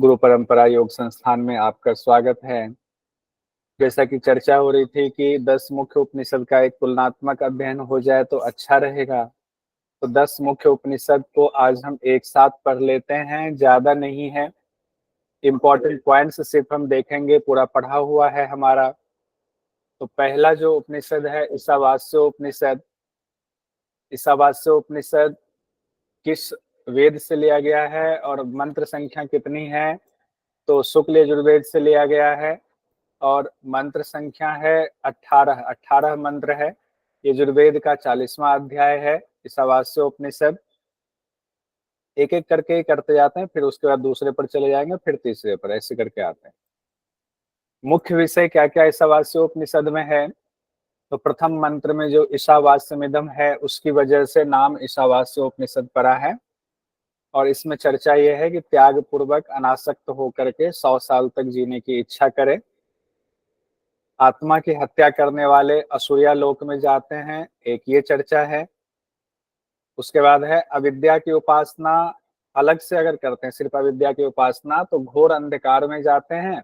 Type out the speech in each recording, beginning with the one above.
गुरु परंपरा योग संस्थान में आपका स्वागत है। जैसा कि चर्चा हो रही थी कि 10 मुख्य उपनिषद का एक तुलनात्मक अध्ययन हो जाए तो अच्छा रहेगा। तो 10 मुख्य उपनिषद को आज हम एक साथ पढ़ लेते हैं, ज्यादा नहीं है। इम्पोर्टेंट पॉइंट्स सिर्फ हम देखेंगे, पूरा पढ़ा हुआ है हमारा। तो पहला जो उपनिषद है ईशावास्य उपनिषद। ईशावास्य उपनिषद किस वेद से लिया गया है और मंत्र संख्या कितनी है? तो शुक्ल यजुर्वेद से लिया गया है और मंत्र संख्या है 18 मंत्र है। यजुर्वेद का 40वां अध्याय है ईशावास्य उपनिषद। एक एक करके करते जाते हैं, फिर उसके बाद दूसरे पर चले जाएंगे, फिर तीसरे पर, ऐसे करके आते हैं। मुख्य विषय क्या क्या ईशावास्य उपनिषद में है? तो प्रथम मंत्र में जो ईशावास्यमिदम है उसकी वजह से नाम ईशावास्य उपनिषद पड़ा है। और इसमें चर्चा यह है कि त्याग पूर्वक अनासक्त होकर के 100 साल तक जीने की इच्छा करे। आत्मा की हत्या करने वाले असुरिया लोक में जाते हैं, एक ये चर्चा है। उसके बाद है अविद्या की उपासना अलग से अगर करते हैं, सिर्फ अविद्या की उपासना, तो घोर अंधकार में जाते हैं।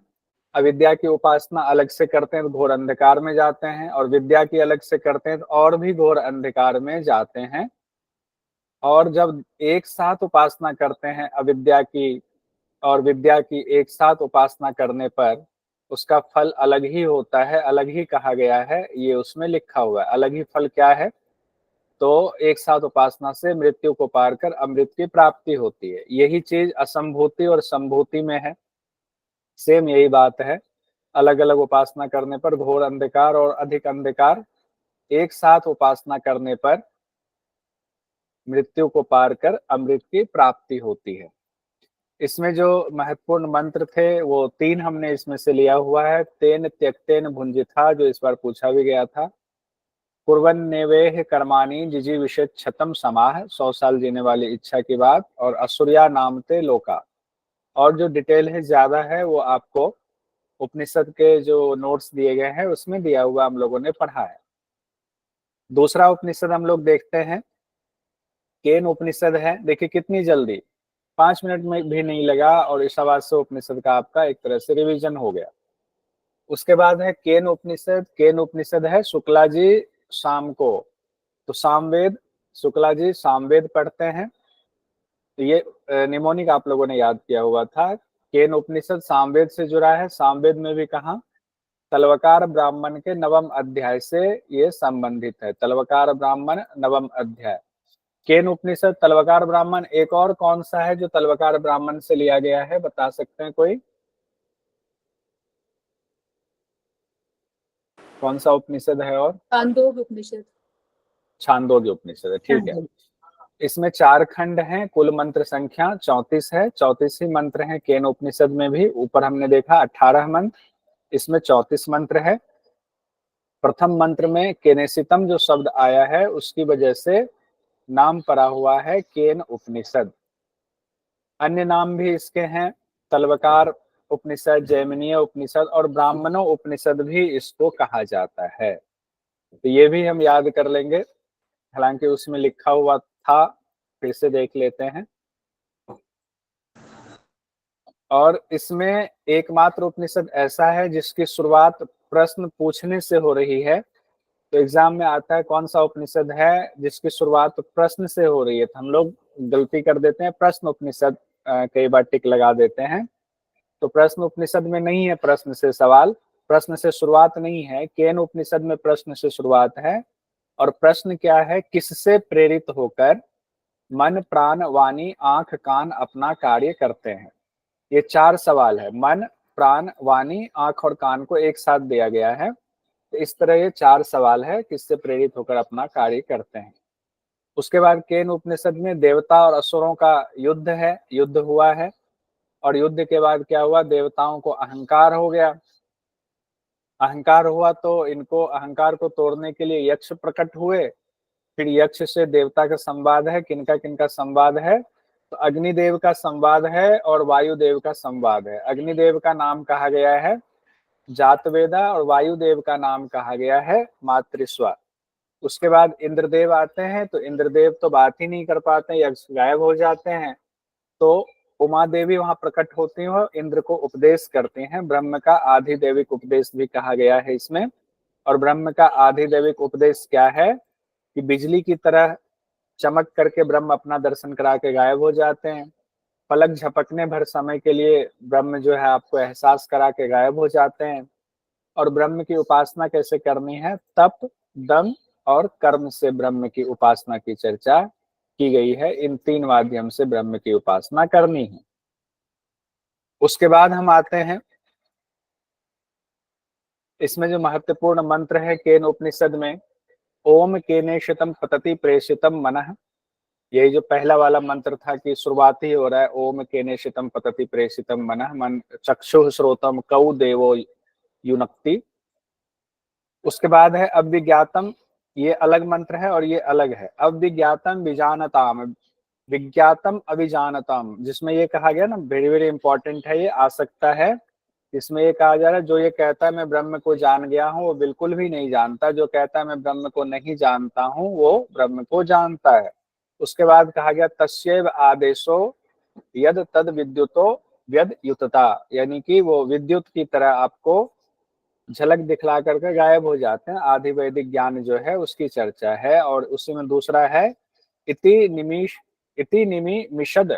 अविद्या की उपासना अलग से करते हैं तो घोर अंधकार में जाते हैं, और विद्या की अलग से करते हैं तो और भी घोर अंधकार में जाते हैं। और जब एक साथ उपासना करते हैं अविद्या की और विद्या की, एक साथ उपासना करने पर उसका फल अलग ही होता है, अलग ही कहा गया है, ये उसमें लिखा हुआ है। अलग ही फल क्या है? तो एक साथ उपासना से मृत्यु को पार कर अमृत की प्राप्ति होती है। यही चीज असंभूति और संभूति में है, सेम यही बात है। अलग अलग उपासना करने पर घोर अंधकार और अधिक अंधकार, एक साथ उपासना करने पर मृत्यु को पार कर अमृत की प्राप्ति होती है। इसमें जो महत्वपूर्ण मंत्र थे वो 3 हमने इसमें से लिया हुआ है। तेन त्यक्तेन भुंजिथा, जो इस बार पूछा भी गया था। कुर्वन् नेवेह कर्माणि जिजीविषेत् शतम समाह, 100 साल जीने वाली इच्छा की बात। और असुरिया नामते लोका। और जो डिटेल है ज्यादा है वो आपको उपनिषद के जो नोट्स दिए गए हैं उसमें दिया हुआ हम लोगों ने पढ़ा है। दूसरा उपनिषद हम लोग देखते हैं, केन उपनिषद है। देखिए कितनी जल्दी, 5 मिनट में भी नहीं लगा और ईशावास्य उपनिषद का आपका एक तरह से रिवीजन हो गया। उसके बाद है केन उपनिषद। केन उपनिषद है शुक्ला जी शाम को, तो सामवेद, शुक्ला जी सामवेद पढ़ते हैं। तो ये निमोनिक आप लोगों ने याद किया हुआ था। केन उपनिषद सामवेद से जुड़ा है। सामवेद में भी कहा? तलवकार ब्राह्मण के 9वें अध्याय से ये संबंधित है। तलवकार ब्राह्मण 9वें अध्याय। केन उपनिषद, तलवकार ब्राह्मण। एक और कौन सा है जो तलवकार ब्राह्मण से लिया गया है, बता सकते हैं कोई? कौन सा उपनिषद है? और छांदोग्य उपनिषद। छांदोग्य उपनिषद है, ठीक है। इसमें 4 खंड हैं, कुल मंत्र संख्या 34 है। 34 ही मंत्र हैं केन उपनिषद में भी। ऊपर हमने देखा 18 मंत्र, इसमें 34 मंत्र है। प्रथम मंत्र में केनेसितम जो शब्द आया है उसकी वजह से नाम पड़ा हुआ है केन उपनिषद। अन्य नाम भी इसके हैं, तलवकार उपनिषद, जैमिनीय उपनिषद और ब्राह्मणों उपनिषद भी इसको कहा जाता है। तो ये भी हम याद कर लेंगे, हालांकि उसमें लिखा हुआ था, फिर से देख लेते हैं। और इसमें एकमात्र उपनिषद ऐसा है जिसकी शुरुआत प्रश्न पूछने से हो रही है। तो एग्जाम में आता है कौन सा उपनिषद है जिसकी शुरुआत प्रश्न से हो रही है, तो हम लोग गलती कर देते हैं, प्रश्न उपनिषद कई बार टिक लगा देते हैं। तो प्रश्न उपनिषद में नहीं है प्रश्न से सवाल, प्रश्न से शुरुआत नहीं है। केन उपनिषद में प्रश्न से शुरुआत है। और प्रश्न क्या है? किससे प्रेरित होकर मन प्राण वाणी आंख कान अपना कार्य करते हैं? ये 4 सवाल है। मन प्राण वाणी आंख और कान को एक साथ दिया गया है। तो इस तरह ये 4 सवाल है, किससे प्रेरित होकर अपना कार्य करते हैं। उसके बाद केन उपनिषद में देवता और असुरों का युद्ध है, युद्ध हुआ है। और युद्ध के बाद क्या हुआ? देवताओं को अहंकार हो गया। अहंकार हुआ तो इनको अहंकार को तोड़ने के लिए यक्ष प्रकट हुए। फिर यक्ष से देवता का संवाद है। किनका किनका संवाद है? तो अग्निदेव का संवाद है और वायुदेव का संवाद है। अग्निदेव का नाम कहा गया है जातवेदा और वायुदेव का नाम कहा गया है मातृस्वा। उसके बाद इंद्रदेव आते हैं, तो इंद्रदेव तो बात ही नहीं कर पाते, यक्ष गायब हो जाते हैं। तो उमा देवी वहां प्रकट होती हैं और इंद्र को उपदेश करती हैं। ब्रह्म का आधिदैविक उपदेश भी कहा गया है इसमें। और ब्रह्म का आधिदैविक उपदेश क्या है कि बिजली की तरह चमक करके ब्रह्म अपना दर्शन करा के गायब हो जाते हैं। पलक झपकने भर समय के लिए ब्रह्म जो है आपको एहसास करा के गायब हो जाते हैं। और ब्रह्म की उपासना कैसे करनी है, तप, दम और कर्म से ब्रह्म की उपासना की चर्चा की गई है। इन तीन माध्यम से ब्रह्म की उपासना करनी है। उसके बाद हम आते हैं, इसमें जो महत्वपूर्ण मंत्र है केन उपनिषद में, ओम केनेशितम पतति प्रेषितम मनः। यही जो पहला वाला मंत्र था कि शुरुआत ही हो रहा है ओम केनेशितम पतति प्रेषितम मनः, मन चक्षु श्रोतम कौ देवो युनक्ति। उसके बाद है अविज्ञातम, ये अलग मंत्र है और ये अलग है। अविज्ञातम विजानताम, विज्ञातम अभिजानताम, जिसमें ये कहा गया ना, वेरी वेरी इंपॉर्टेंट है, ये आ सकता है। इसमें ये कहा जा रहा है जो ये कहता है मैं ब्रह्म को जान गया हूँ वो बिल्कुल भी नहीं जानता, जो कहता है मैं ब्रह्म को नहीं जानता हूँ वो ब्रह्म को जानता है। उसके बाद कहा गया तस्यैव आदेशो यद तद विद्युतो व्यद युतता, यानी कि वो विद्युत की तरह आपको झलक दिखला करके गायब हो जाते हैं। आदि वैदिक ज्ञान जो है उसकी चर्चा है। और उसी में दूसरा है इति निमिष, इति निमिषद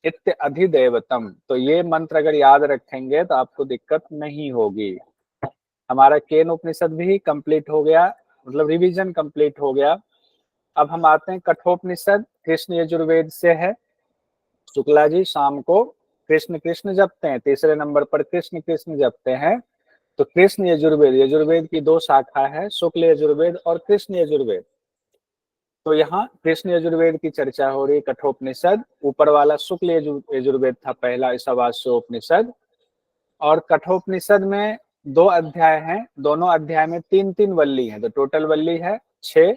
इत्य अधिदेवतम। तो ये मंत्र अगर याद रखेंगे तो आपको दिक्कत नहीं होगी। हमारा केन उपनिषद भी कंप्लीट हो गया, मतलब रिवीजन कंप्लीट हो गया। अब हम आते हैं कठोपनिषद, कृष्ण यजुर्वेद से है। शुक्ला जी शाम को कृष्ण कृष्ण जपते हैं, तीसरे नंबर पर कृष्ण कृष्ण जपते हैं। तो कृष्ण यजुर्वेद, यजुर्वेद की दो शाखा है, शुक्ल यजुर्वेद और कृष्ण यजुर्वेद। तो यहाँ कृष्ण यजुर्वेद की चर्चा हो रही है। कठोपनिषद, ऊपर वाला शुक्ल यजुर्वेद था पहला ईशावास्योपनिषद। और कठोपनिषद में दो अध्याय हैं, दोनों अध्याय में तीन तीन वल्ली है, तो टोटल वल्ली है 6।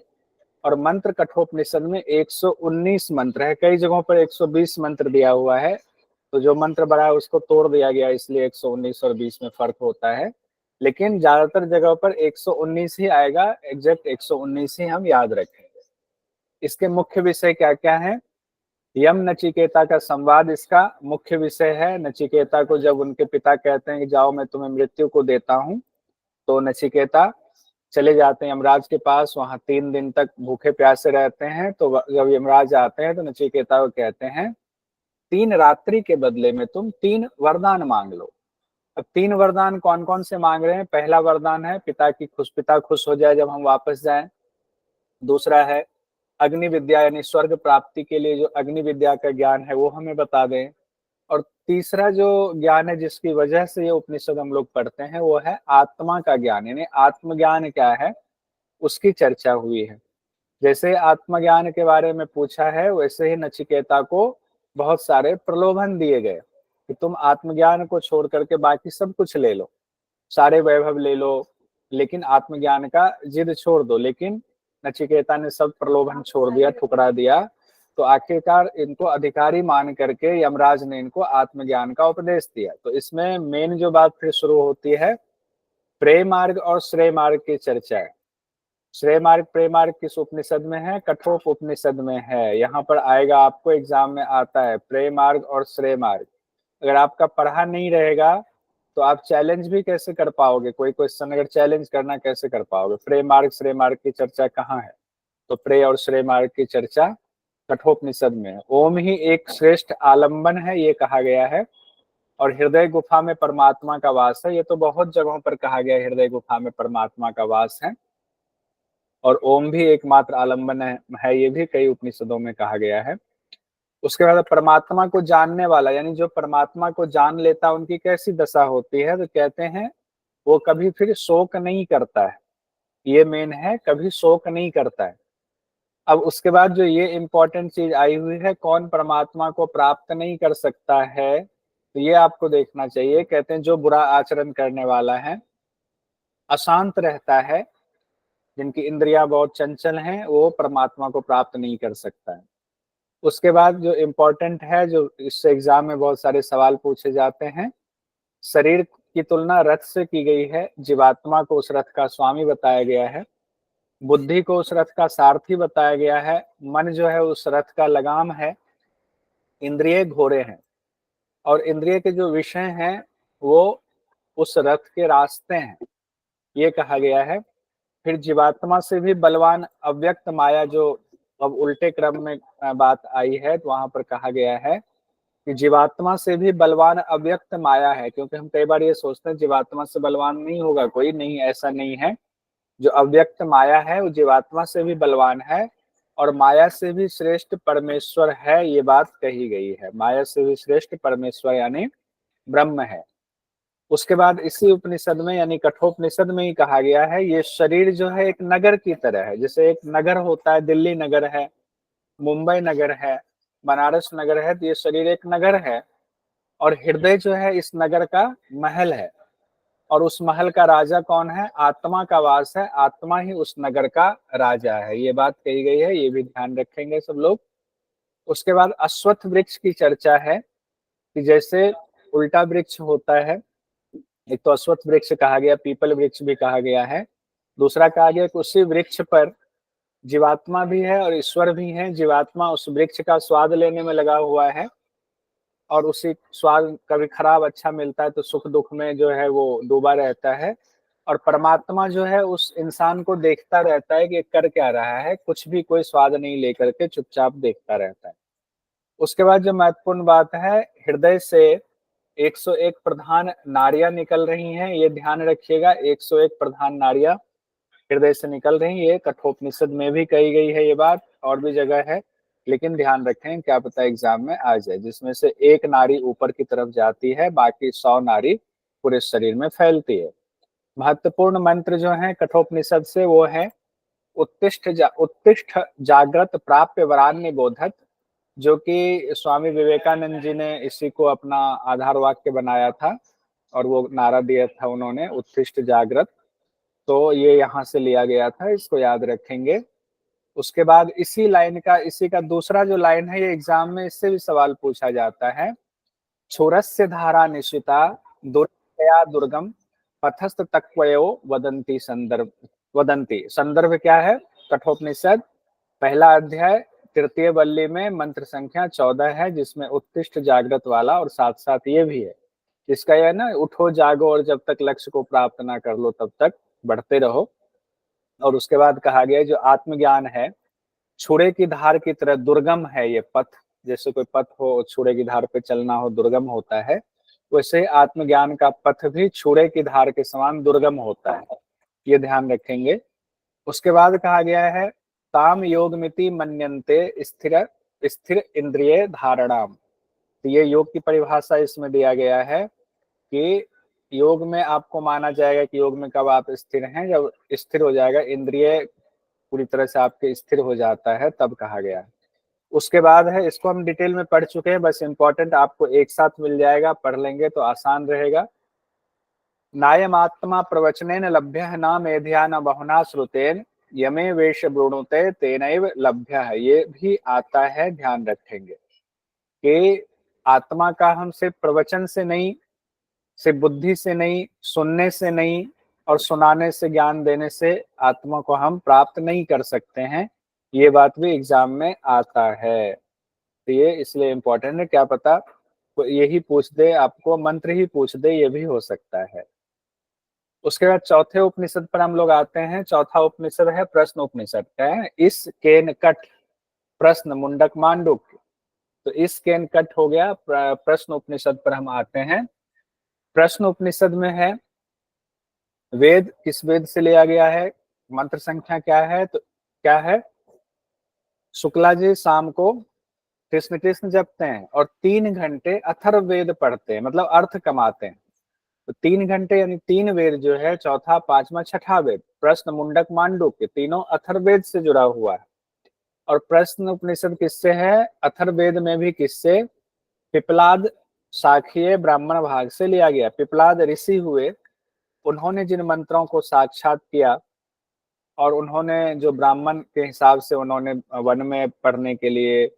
और मंत्र कठोपनिषद में 119 मंत्र है। कई जगहों पर 120 मंत्र दिया हुआ है, तो जो मंत्र बड़ा है उसको तोड़ दिया गया, इसलिए 119 और 20 में फर्क होता है। लेकिन ज्यादातर जगह पर 119 ही आएगा, एग्जैक्ट 119 ही हम याद रखेंगे। इसके मुख्य विषय क्या क्या है, यम नचिकेता का संवाद इसका मुख्य विषय है। नचिकेता को जब उनके पिता कहते हैं कि जाओ मैं तुम्हें मृत्यु को देता हूं, तो नचिकेता चले जाते हैं यमराज के पास, वहां 3 दिन तक भूखे प्यासे रहते हैं। तो जब यमराज आते हैं तो नचिकेता को कहते हैं 3 रात्रि के बदले में तुम 3 वरदान मांग लो। अब 3 वरदान कौन कौन से मांग रहे हैं, पहला वरदान है पिता खुश हो जाए जब हम वापस जाएं। दूसरा है अग्नि विद्या, यानी स्वर्ग प्राप्ति के लिए जो अग्नि विद्या का ज्ञान है वो हमें बता दें। और तीसरा जो ज्ञान है जिसकी वजह से ये उपनिषद हम लोग पढ़ते हैं वो है आत्मा का ज्ञान, यानी आत्मज्ञान क्या है उसकी चर्चा हुई है। जैसे आत्मज्ञान के बारे में पूछा है वैसे ही नचिकेता को बहुत सारे प्रलोभन दिए गए कि तुम आत्मज्ञान को छोड़ करके बाकी सब कुछ ले लो, सारे वैभव ले लो, लेकिन आत्मज्ञान का जिद छोड़ दो। लेकिन नचिकेता ने सब प्रलोभन छोड़ दिया, ठुकरा दिया। तो आखिरकार इनको अधिकारी मान करके यमराज ने इनको आत्मज्ञान का उपदेश दिया। तो इसमें मेन जो बात फिर शुरू होती है प्रेय मार्ग और श्रेय मार्ग की चर्चा है। श्रेय मार्ग प्रेय मार्ग किस उपनिषद में है, कठोप उपनिषद में है। यहाँ पर आएगा, आपको एग्जाम में आता है प्रेय मार्ग और श्रेय मार्ग। अगर आपका पढ़ा नहीं रहेगा तो आप चैलेंज भी कैसे कर पाओगे, कोई क्वेश्चन अगर चैलेंज करना कैसे कर पाओगे। प्रेय मार्ग श्रेय मार्ग की चर्चा कहाँ है, तो प्रेय और श्रेय मार्ग की चर्चा कठोपनिषद में है। ओम ही एक श्रेष्ठ आलंबन है ये कहा गया है। और हृदय गुफा में परमात्मा का वास है, ये तो बहुत जगहों पर कहा गया है हृदय गुफा में परमात्मा का वास है। और ओम भी एकमात्र आलंबन है, ये भी कई उपनिषदों में कहा गया है। उसके बाद परमात्मा को जानने वाला, यानी जो परमात्मा को जान लेता उनकी कैसी दशा होती है, तो कहते हैं वो कभी फिर शोक नहीं करता है। ये मेन है, कभी शोक नहीं करता है। अब उसके बाद जो ये इंपॉर्टेंट चीज आई हुई है, कौन परमात्मा को प्राप्त नहीं कर सकता है, तो ये आपको देखना चाहिए। कहते हैं जो बुरा आचरण करने वाला है, अशांत रहता है, जिनकी इंद्रियां बहुत चंचल हैं, वो परमात्मा को प्राप्त नहीं कर सकता है। उसके बाद जो इम्पोर्टेंट है, जो इससे एग्जाम में बहुत सारे सवाल पूछे जाते हैं, शरीर की तुलना रथ से की गई है। जीवात्मा को उस रथ का स्वामी बताया गया है, बुद्धि को उस रथ का सारथी बताया गया है, मन जो है उस रथ का लगाम है, इंद्रिय घोड़े हैं। और इंद्रिय के जो विषय हैं वो उस रथ के रास्ते हैं, ये कहा गया है। फिर जीवात्मा से भी बलवान अव्यक्त माया, जो अब उल्टे क्रम में बात आई है, तो वहां पर कहा गया है कि जीवात्मा से भी बलवान अव्यक्त माया है। क्योंकि हम कई बार ये सोचते हैं जीवात्मा से बलवान नहीं होगा कोई, नहीं, ऐसा नहीं है। जो अव्यक्त माया है वो जीवात्मा से भी बलवान है, और माया से भी श्रेष्ठ परमेश्वर है, ये बात कही गई है। माया से भी श्रेष्ठ परमेश्वर यानी ब्रह्म है। उसके बाद इसी उपनिषद में यानी कठोपनिषद में ही कहा गया है, ये शरीर जो है एक नगर की तरह है। जैसे एक नगर होता है, दिल्ली नगर है, मुंबई नगर है, बनारस नगर है, तो ये शरीर एक नगर है। और हृदय जो है इस नगर का महल है, और उस महल का राजा कौन है? आत्मा का वास है, आत्मा ही उस नगर का राजा है, ये बात कही गई है, ये भी ध्यान रखेंगे सब लोग। उसके बाद अश्वत्थ वृक्ष की चर्चा है कि जैसे उल्टा वृक्ष होता है, एक तो अश्वत्थ वृक्ष कहा गया, पीपल वृक्ष भी कहा गया है। दूसरा कहा गया कि उसी वृक्ष पर जीवात्मा भी है और ईश्वर भी है। जीवात्मा उस वृक्ष का स्वाद लेने में लगा हुआ है, और उसी स्वाद कभी खराब अच्छा मिलता है तो सुख दुख में जो है वो डूबा रहता है। और परमात्मा जो है उस इंसान को देखता रहता है कि कर क्या रहा है, कुछ भी कोई स्वाद नहीं लेकर के चुपचाप देखता रहता है। उसके बाद जो महत्वपूर्ण बात है, हृदय से 101 प्रधान नाड़ियां निकल रही हैं, ये ध्यान रखिएगा। 101 प्रधान नाड़ियां हृदय से निकल रही, ये कठोपनिषद में भी कही गई है ये बात, और भी जगह है, लेकिन ध्यान रखें, क्या पता एग्जाम में आ जाए। जिसमें से एक नाड़ी ऊपर की तरफ जाती है, बाकी 100 नाड़ी पूरे शरीर में फैलती है। महत्वपूर्ण मंत्र जो है कठोपनिषद से वो है उत्तिष्ठ जागृत प्राप्य वरान्य बोधत, जो कि स्वामी विवेकानंद जी ने इसी को अपना आधार वाक्य बनाया था, और वो नारा दिया था उन्होंने, उत्तिष्ठ जागृत। तो ये यहाँ से लिया गया था, इसको याद रखेंगे। उसके बाद इसी का दूसरा जो लाइन है, ये एग्जाम में इससे भी सवाल पूछा जाता है। क्षुरस्य धारा निशिता दुर्गया दुर्गम पथस्थ तक्वयो वदंती। संदर्भ क्या है? कठोपनिषद पहला अध्याय तृतीय वल्ली में मंत्र संख्या 14 है, जिसमें उत्तिष्ठ जागृत वाला, और साथ साथ ये भी है इसका, यह ना, उठो जागो और जब तक लक्ष्य को प्राप्त ना कर लो तब तक बढ़ते रहो। और उसके बाद कहा गया जो आत्मज्ञान है छुरे की धार की तरह दुर्गम है ये पथ। जैसे कोई पथ हो, छुरे की धार पे चलना हो, दुर्गम होता है, वैसे आत्मज्ञान का पथ भी छुरे की धार के समान दुर्गम होता है, ये ध्यान रखेंगे। उसके बाद कहा गया है ताम योग मिति मन्यन्ते स्थिर स्थिर इंद्रिय धारणाम। तो ये योग की परिभाषा इसमें दिया गया है कि योग में आपको माना जाएगा कि योग में कब आप स्थिर हैं, जब स्थिर हो जाएगा इंद्रिय पूरी तरह से आपके स्थिर हो जाता है, तब कहा गया है। उसके बाद है, इसको हम डिटेल में पढ़ चुके हैं, बस इंपॉर्टेंट आपको एक साथ मिल जाएगा, पढ़ लेंगे तो आसान रहेगा। नायम आत्मा प्रवचनेन लभ्य न मेध्या न बहुना श्रुतेन यमे वेश ब्रूणुते तेनैव लभ्य है, ये भी आता है, ध्यान रखेंगे कि आत्मा का हम सिर्फ प्रवचन से नहीं, सिर्फ बुद्धि से नहीं, सुनने से नहीं, और सुनाने से, ज्ञान देने से आत्मा को हम प्राप्त नहीं कर सकते हैं, ये बात भी एग्जाम में आता है। तो ये इसलिए इम्पोर्टेंट है, क्या पता तो यही पूछ दे आपको, मंत्र ही पूछ दे, ये भी हो सकता है। उसके बाद चौथे उपनिषद पर हम लोग आते हैं। चौथा उपनिषद है प्रश्न उपनिषद का, इस केन कट प्रश्न मुंडक मांडुक। तो इस केन कट हो गया, प्रश्न उपनिषद पर हम आते हैं। प्रश्न उपनिषद में है वेद किस वेद से लिया गया है, मंत्र संख्या क्या है, तो क्या है, शुक्ला जी शाम को कृष्ण कृष्ण जपते हैं और 3 घंटे अथर्ववेद पढ़ते हैं, मतलब अर्थ कमाते हैं। तो 3 घंटे यानी 3 वेद जो है, चौथा पांचवा छठा वेद, प्रश्न मुंडक मांडुक, के तीनों अथर्ववेद से जुड़ा हुआ है। और प्रश्न उपनिषद किससे है? अथर्ववेद में भी किससे? पिपलाद शाखीय ब्राह्मण भाग से लिया गया। पिपलाद ऋषि हुए, उन्होंने जिन मंत्रों को साक्षात किया, और उन्होंने जो ब्राह्मण के हिसाब से उन्होंने वन में पढ़ने के लिए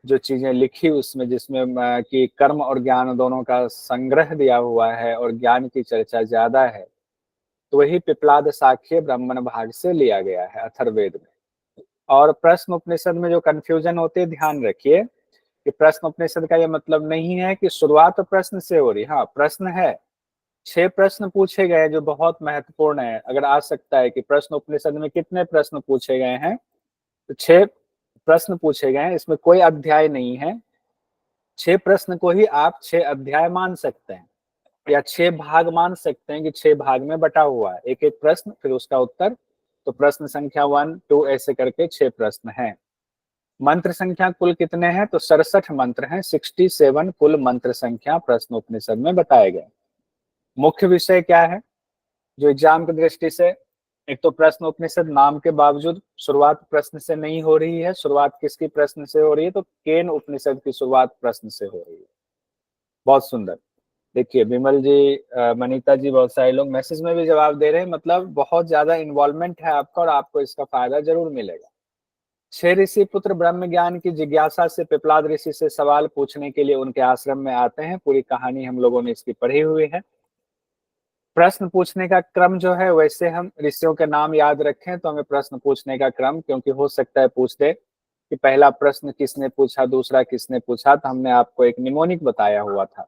जो चीजें लिखी, उसमें जिसमें कि कर्म और ज्ञान दोनों का संग्रह दिया हुआ है और ज्ञान की चर्चा ज्यादा है, तो वही पिपलाद शाक्य ब्राह्मण भाग से लिया गया है अथर्ववेद में। और प्रश्न उपनिषद में जो कंफ्यूजन होती है, ध्यान रखिए कि प्रश्न उपनिषद का ये मतलब नहीं है कि शुरुआत प्रश्न से हो रही। हाँ, प्रश्न है, 6 प्रश्न पूछे गए जो बहुत महत्वपूर्ण है। अगर आ सकता है कि प्रश्न उपनिषद में कितने प्रश्न पूछे गए हैं, तो 6 प्रश्न पूछे गए हैं, इसमें कोई अध्याय नहीं है। 6 प्रश्न को ही आप 6 अध्याय मान सकते हैं या 6 भाग मान सकते हैं कि 6 भाग में बटा हुआ है, एक एक प्रश्न फिर उसका उत्तर। तो प्रश्न संख्या 1, 2 ऐसे करके 6 प्रश्न हैं। मंत्र संख्या कुल कितने हैं, तो 67 मंत्र हैं। 67 कुल मंत्र संख्या प्रश्न उपनिषद में बताए गए। मुख्य विषय क्या है जो एग्जाम की दृष्टि से, एक तो प्रश्न उपनिषद नाम के बावजूद शुरुआत प्रश्न से नहीं हो रही है। शुरुआत किसकी प्रश्न से हो रही है, तो केन उपनिषद की शुरुआत प्रश्न से हो रही है। बहुत सुंदर। देखिए विमल जी, मनीता जी, बहुत सारे लोग मैसेज में भी जवाब दे रहे हैं, मतलब बहुत ज्यादा इन्वॉल्वमेंट है आपका और आपको इसका फायदा जरूर मिलेगा। 6 ऋषि पुत्र ब्रह्म ज्ञान की जिज्ञासा से पिपलाद ऋषि से सवाल पूछने के लिए उनके आश्रम में आते हैं। पूरी कहानी हम लोगों ने इसकी पढ़ी हुई है। प्रश्न पूछने का क्रम जो है, वैसे हम ऋषियों के नाम याद रखें तो हमें प्रश्न पूछने का क्रम, क्योंकि हो सकता है पूछ दे कि पहला प्रश्न किसने पूछा, दूसरा किसने पूछा। तो हमने आपको एक निमोनिक बताया हुआ था।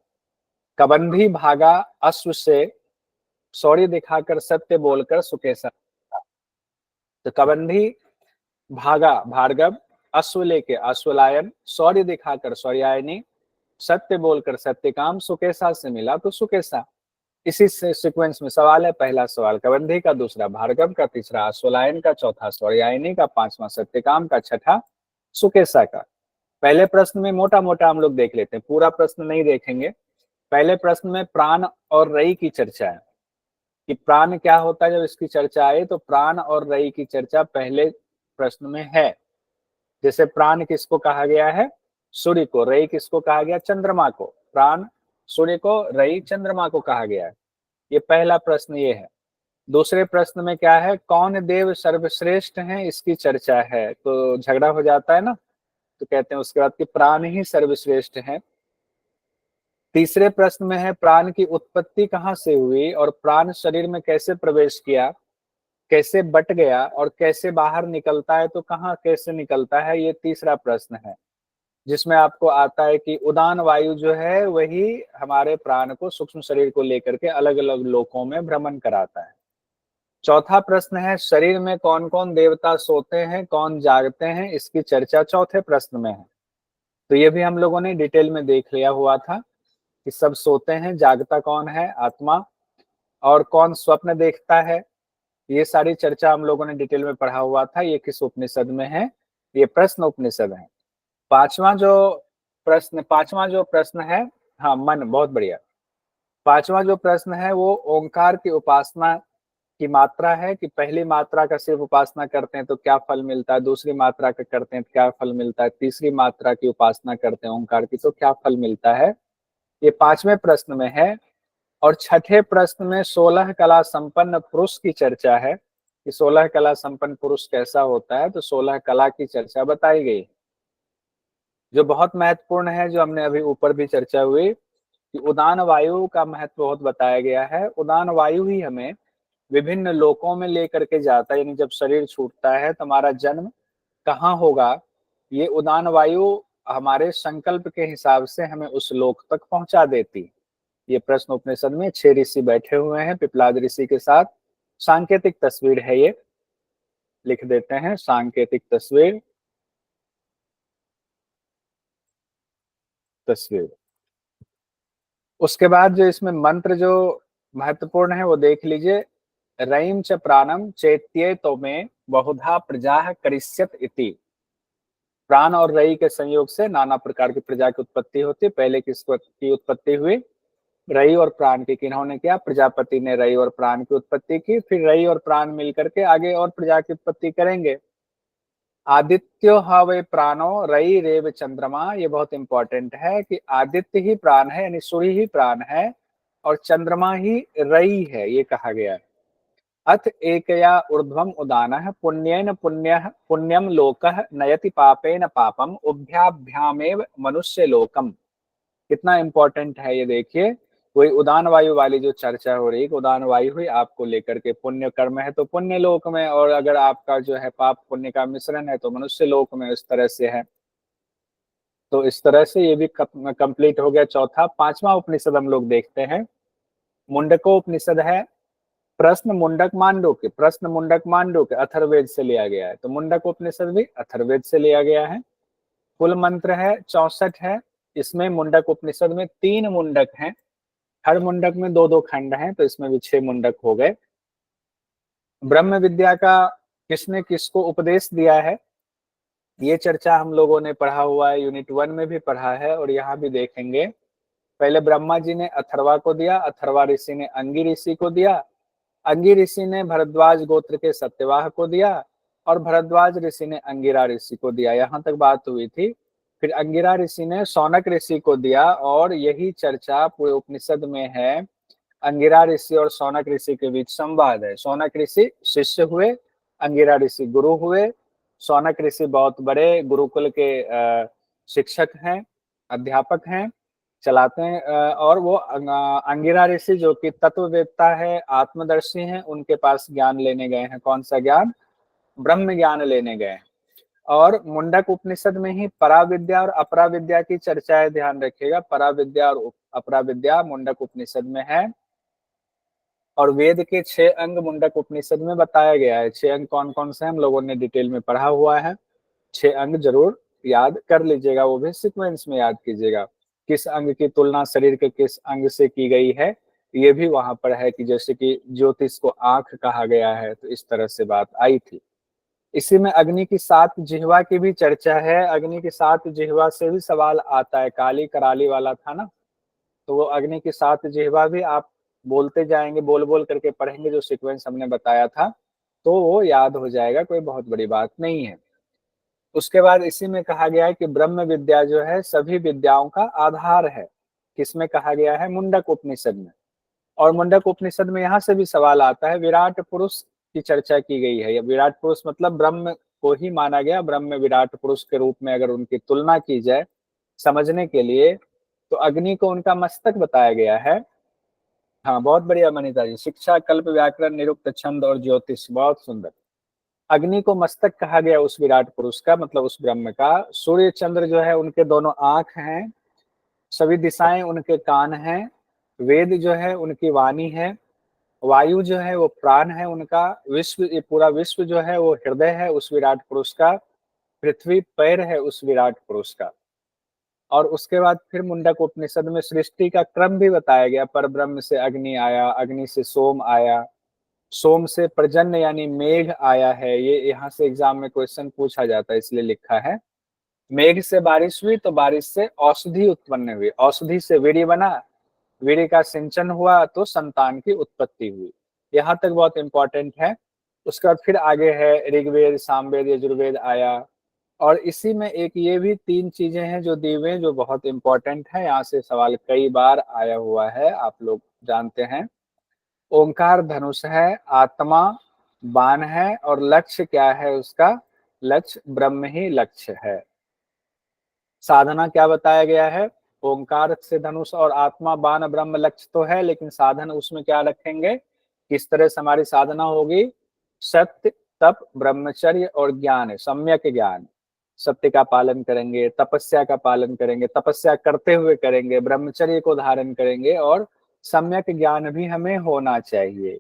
कबंधी भागा अश्व से, शौर्य दिखाकर सत्य बोलकर सुकेशा। तो कबंधी भागा भार्गव, अश्व लेके अश्वलायन, शौर्य दिखाकर शौर्यायनी, सत्य बोलकर सत्यकाम, सुकेशा से मिला तो सुकेशा। इसी सीक्वेंस में सवाल है। पहला सवाल कबंधी का, दूसरा भार्गव का, तीसरा अश्वलायन का, चौथा शौर्यायनी का, पांचवा सत्यकाम का, छठा सुकेशा का। पहले प्रश्न में मोटा मोटा हम लोग देख लेते हैं, पूरा प्रश्न नहीं देखेंगे। पहले प्रश्न में प्राण और रई की चर्चा है कि प्राण क्या होता है। जब इसकी चर्चा आई तो प्राण और रई की चर्चा पहले प्रश्न में है। जैसे प्राण किसको कहा गया है, सूर्य को। रई किसको कहा गया, चंद्रमा को। प्राण सूर्य को, रई चंद्रमा को कहा गया है। ये पहला प्रश्न ये है। दूसरे प्रश्न में क्या है, कौन देव सर्वश्रेष्ठ हैं, इसकी चर्चा है। तो झगड़ा हो जाता है ना, तो कहते हैं उसके बाद कि प्राण ही सर्वश्रेष्ठ हैं। तीसरे प्रश्न में है प्राण की उत्पत्ति कहाँ से हुई और प्राण शरीर में कैसे प्रवेश किया, कैसे बट गया और कैसे बाहर निकलता है, तो कहाँ कैसे निकलता है, ये तीसरा प्रश्न है। जिसमें आपको आता है कि उदान वायु जो है वही हमारे प्राण को, सूक्ष्म शरीर को लेकर के अलग अलग लोकों में भ्रमण कराता है। चौथा प्रश्न है शरीर में कौन कौन देवता सोते हैं, कौन जागते हैं, इसकी चर्चा चौथे प्रश्न में है। तो ये भी हम लोगों ने डिटेल में देख लिया हुआ था कि सब सोते हैं, जागता कौन है, आत्मा, और कौन स्वप्न देखता है। ये सारी चर्चा हम लोगों ने डिटेल में पढ़ा हुआ था। ये किस उपनिषद में है, ये प्रश्न उपनिषद है। पांचवा जो प्रश्न है, हाँ मन, बहुत बढ़िया। पांचवा जो प्रश्न है वो ओंकार की उपासना की मात्रा है कि पहली मात्रा का सिर्फ उपासना करते हैं तो क्या फल मिलता है, दूसरी मात्रा का करते हैं तो क्या फल मिलता है, तीसरी मात्रा की उपासना करते हैं ओंकार की तो क्या फल मिलता है। ये पांचवें प्रश्न में है। और छठे प्रश्न में 16 कला संपन्न पुरुष की चर्चा है कि 16 कला संपन्न पुरुष कैसा होता है। तो 16 कला की चर्चा बताई गई जो बहुत महत्वपूर्ण है, जो हमने अभी ऊपर भी चर्चा हुई कि उदान वायु का महत्व बहुत बताया गया है। उदान वायु ही हमें विभिन्न लोकों में लेकर के जाता है, यानी जब शरीर छूटता है तो हमारा जन्म कहाँ होगा, ये उदान वायु हमारे संकल्प के हिसाब से हमें उस लोक तक पहुंचा देती। ये प्रश्न उपनिषद में 6 ऋषि बैठे हुए हैं पिपलाद ऋषि के साथ। सांकेतिक तस्वीर है ये, लिख देते हैं सांकेतिक तस्वीर। उसके बाद जो इसमें मंत्र जो महत्वपूर्ण है वो देख लीजिए। रईम च प्राणम चैत्ये तो में बहुधा प्रजा करिष्यत इति। प्राण और रई के संयोग से नाना प्रकार की प्रजा की उत्पत्ति होती है। पहले किसकी उत्पत्ति हुई, रई और प्राण की। किन्होंने किया, प्रजापति ने रई और प्राण की उत्पत्ति की। फिर रई और प्राण मिलकर के आगे और प्रजा की उत्पत्ति करेंगे। आदित्यो हवे प्राणो रई रेव चंद्रमा। ये बहुत इंपॉर्टेंट है कि आदित्य ही प्राण है, यानी सूर्य ही प्राण है और चंद्रमा ही रई है, ये कहा गया है। अथ एकया ऊर्ध्वम उदानः पुण्येन पुण्यः पुण्यम लोकः नयति पापेन पापम उभ्याभ्यामेव मनुष्य लोकम। कितना इंपॉर्टेंट है ये देखिए। वही उदान वायु वाली जो चर्चा हो रही है, उदान वायु हुई आपको लेकर के, पुण्य कर्म है तो पुण्य लोक में, और अगर आपका जो है पाप पुण्य का मिश्रण है तो मनुष्य लोक में, इस तरह से है। तो इस तरह से ये भी कंप्लीट हो गया चौथा। पांचवा उपनिषद हम लोग देखते हैं, मुंडको उपनिषद है। प्रश्न मुंडक मांडुक्य अथर्ववेद से लिया गया है, तो मुंडक उपनिषद भी अथर्ववेद से लिया गया है। कुल मंत्र है 64 है। इसमें मुंडक उपनिषद में 3 मुंडक हैं, हर मुंडक में 2-2 खंड हैं, तो इसमें भी 6 मुंडक हो गए। ब्रह्म विद्या का किसने किसको उपदेश दिया है, ये चर्चा हम लोगों ने पढ़ा हुआ है, यूनिट 1 में भी पढ़ा है और यहाँ भी देखेंगे। पहले ब्रह्मा जी ने अथर्वा को दिया, अथर्वा ऋषि ने अंगी ऋषि को दिया, अंगी ऋषि ने भरद्वाज गोत्र के सत्यवाह को दिया और भरद्वाज ऋषि ने अंगिरा ऋषि को दिया। यहाँ तक बात हुई थी। फिर अंगिरा ऋषि ने शौनक ऋषि को दिया और यही चर्चा पूरे उपनिषद में है। अंगिरा ऋषि और शौनक ऋषि के बीच संवाद है। शौनक ऋषि शिष्य हुए, अंगिरा ऋषि गुरु हुए। शौनक ऋषि बहुत बड़े गुरुकुल के शिक्षक हैं, अध्यापक हैं, चलाते हैं, और वो अंगिरा ऋषि जो कि तत्ववेत्ता है, आत्मदर्शी हैं, उनके पास ज्ञान लेने गए हैं। कौन सा ज्ञान? ब्रह्म ज्ञान लेने गए हैं। और मुंडक उपनिषद में ही पराविद्या और अपराविद्या की चर्चा है, ध्यान रखिएगा। पराविद्या और अपराविद्या मुंडक उपनिषद में है। और वेद के 6 अंग मुंडक उपनिषद में बताया गया है। 6 अंग कौन कौन से हैं हम लोगों ने डिटेल में पढ़ा हुआ है। 6 अंग जरूर याद कर लीजिएगा, वो भी सीक्वेंस में याद कीजिएगा। किस अंग की तुलना शरीर के किस अंग से की गई है, ये भी वहां पर है कि जैसे कि ज्योतिष को आंख कहा गया है, तो इस तरह से बात आई थी। इसी में अग्नि की 7 जिह्वा की भी चर्चा है। अग्नि की 7 जिह्वा से भी सवाल आता है, काली कराली वाला था ना, तो वो अग्नि की 7 जिह्वा भी आप बोलते जाएंगे, बोल बोल करके पढ़ेंगे, जो सीक्वेंस हमने बताया था, तो वो याद हो जाएगा, कोई बहुत बड़ी बात नहीं है। उसके बाद इसी में कहा गया है कि ब्रह्म विद्या जो है सभी विद्याओं का आधार है। किसमें कहा गया है? मुंडक उपनिषद में। और मुंडक उपनिषद में यहाँ से भी सवाल आता है, विराट पुरुष की चर्चा की गई है। विराट पुरुष मतलब ब्रह्म को ही माना गया, ब्रह्म विराट पुरुष के रूप में अगर उनकी तुलना की जाए समझने के लिए, तो अग्नि को उनका मस्तक बताया गया है। हाँ, बहुत बढ़िया मनीता जी, शिक्षा, कल्प, व्याकरण, निरुक्त, छंद और ज्योतिष, बहुत सुंदर। अग्नि को मस्तक कहा गया उस विराट पुरुष का, मतलब उस ब्रह्म का। सूर्य चंद्र जो है उनके दोनों आंख हैं, सभी दिशाएं उनके कान हैं, वेद जो है उनकी वाणी है, वायु जो है वो प्राण है उनका, विश्व, ये पूरा विश्व जो है वो हृदय है उस विराट पुरुष का, पृथ्वी पैर है उस विराट पुरुष का। और उसके बाद फिर मुंडक उपनिषद में सृष्टि का क्रम भी बताया गया। पर ब्रह्म से अग्नि आया, अग्नि से सोम आया, सोम से पर्जन्य यानी मेघ आया है। ये यहाँ से एग्जाम में क्वेश्चन पूछा जाता है, इसलिए लिखा है। मेघ से बारिश हुई तो बारिश से औषधि उत्पन्न हुई, औषधि से वीर्य बना, वीर्य का सिंचन हुआ तो संतान की उत्पत्ति हुई। यहाँ तक बहुत इंपॉर्टेंट है। उसके बाद फिर आगे है ऋग्वेद, सामवेद, यजुर्वेद आया। और इसी में एक ये भी 3 चीजें हैं जो दी हुए, जो बहुत इंपॉर्टेंट है। यहाँ से सवाल कई बार आया हुआ है, आप लोग जानते हैं। ओंकार धनुष है, आत्मा बाण है, और लक्ष्य क्या है उसका? लक्ष्य ब्रह्म ही लक्ष्य है। साधना क्या बताया गया है? ओंकार से धनुष और आत्मा बाण ब्रह्म लक्ष्य तो है, लेकिन साधन उसमें क्या रखेंगे, किस तरह से हमारी साधना होगी? सत्य, तप, ब्रह्मचर्य और ज्ञान है, सम्यक ज्ञान। सत्य का पालन करेंगे, तपस्या का पालन करेंगे, तपस्या करते हुए करेंगे, ब्रह्मचर्य को धारण करेंगे, और सम्यक ज्ञान भी हमें होना चाहिए।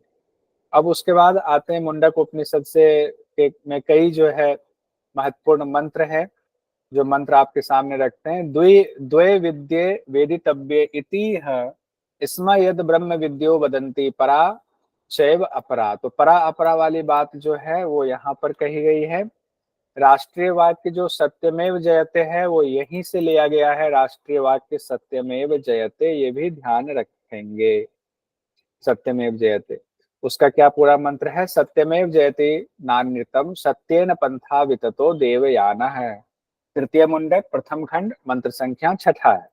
अब उसके बाद आते हैं मुंडक उपनिषद से में कई जो है महत्वपूर्ण मंत्र है, जो मंत्र आपके सामने रखते हैं। द्वे द्वे विद्ये वेदितव्ये इति स्म यद ब्रह्म विद्यो वदंती परा चैव अपरा। तो परा अपरा वाली बात जो है वो यहाँ पर कही गई है। राष्ट्रीय वाक्य जो सत्यमेव जयते है वो यहीं से लिया गया है। राष्ट्रीय वाक्य सत्यमेव जयते, ये भी ध्यान रखेंगे। सत्यमेव जयते, उसका क्या पूरा मंत्र है? सत्यमेव जयते नान्यतम सत्येन पंथा विततो देवयाना है। तृतीय मुंडक प्रथम खंड मंत्र संख्या 6 है।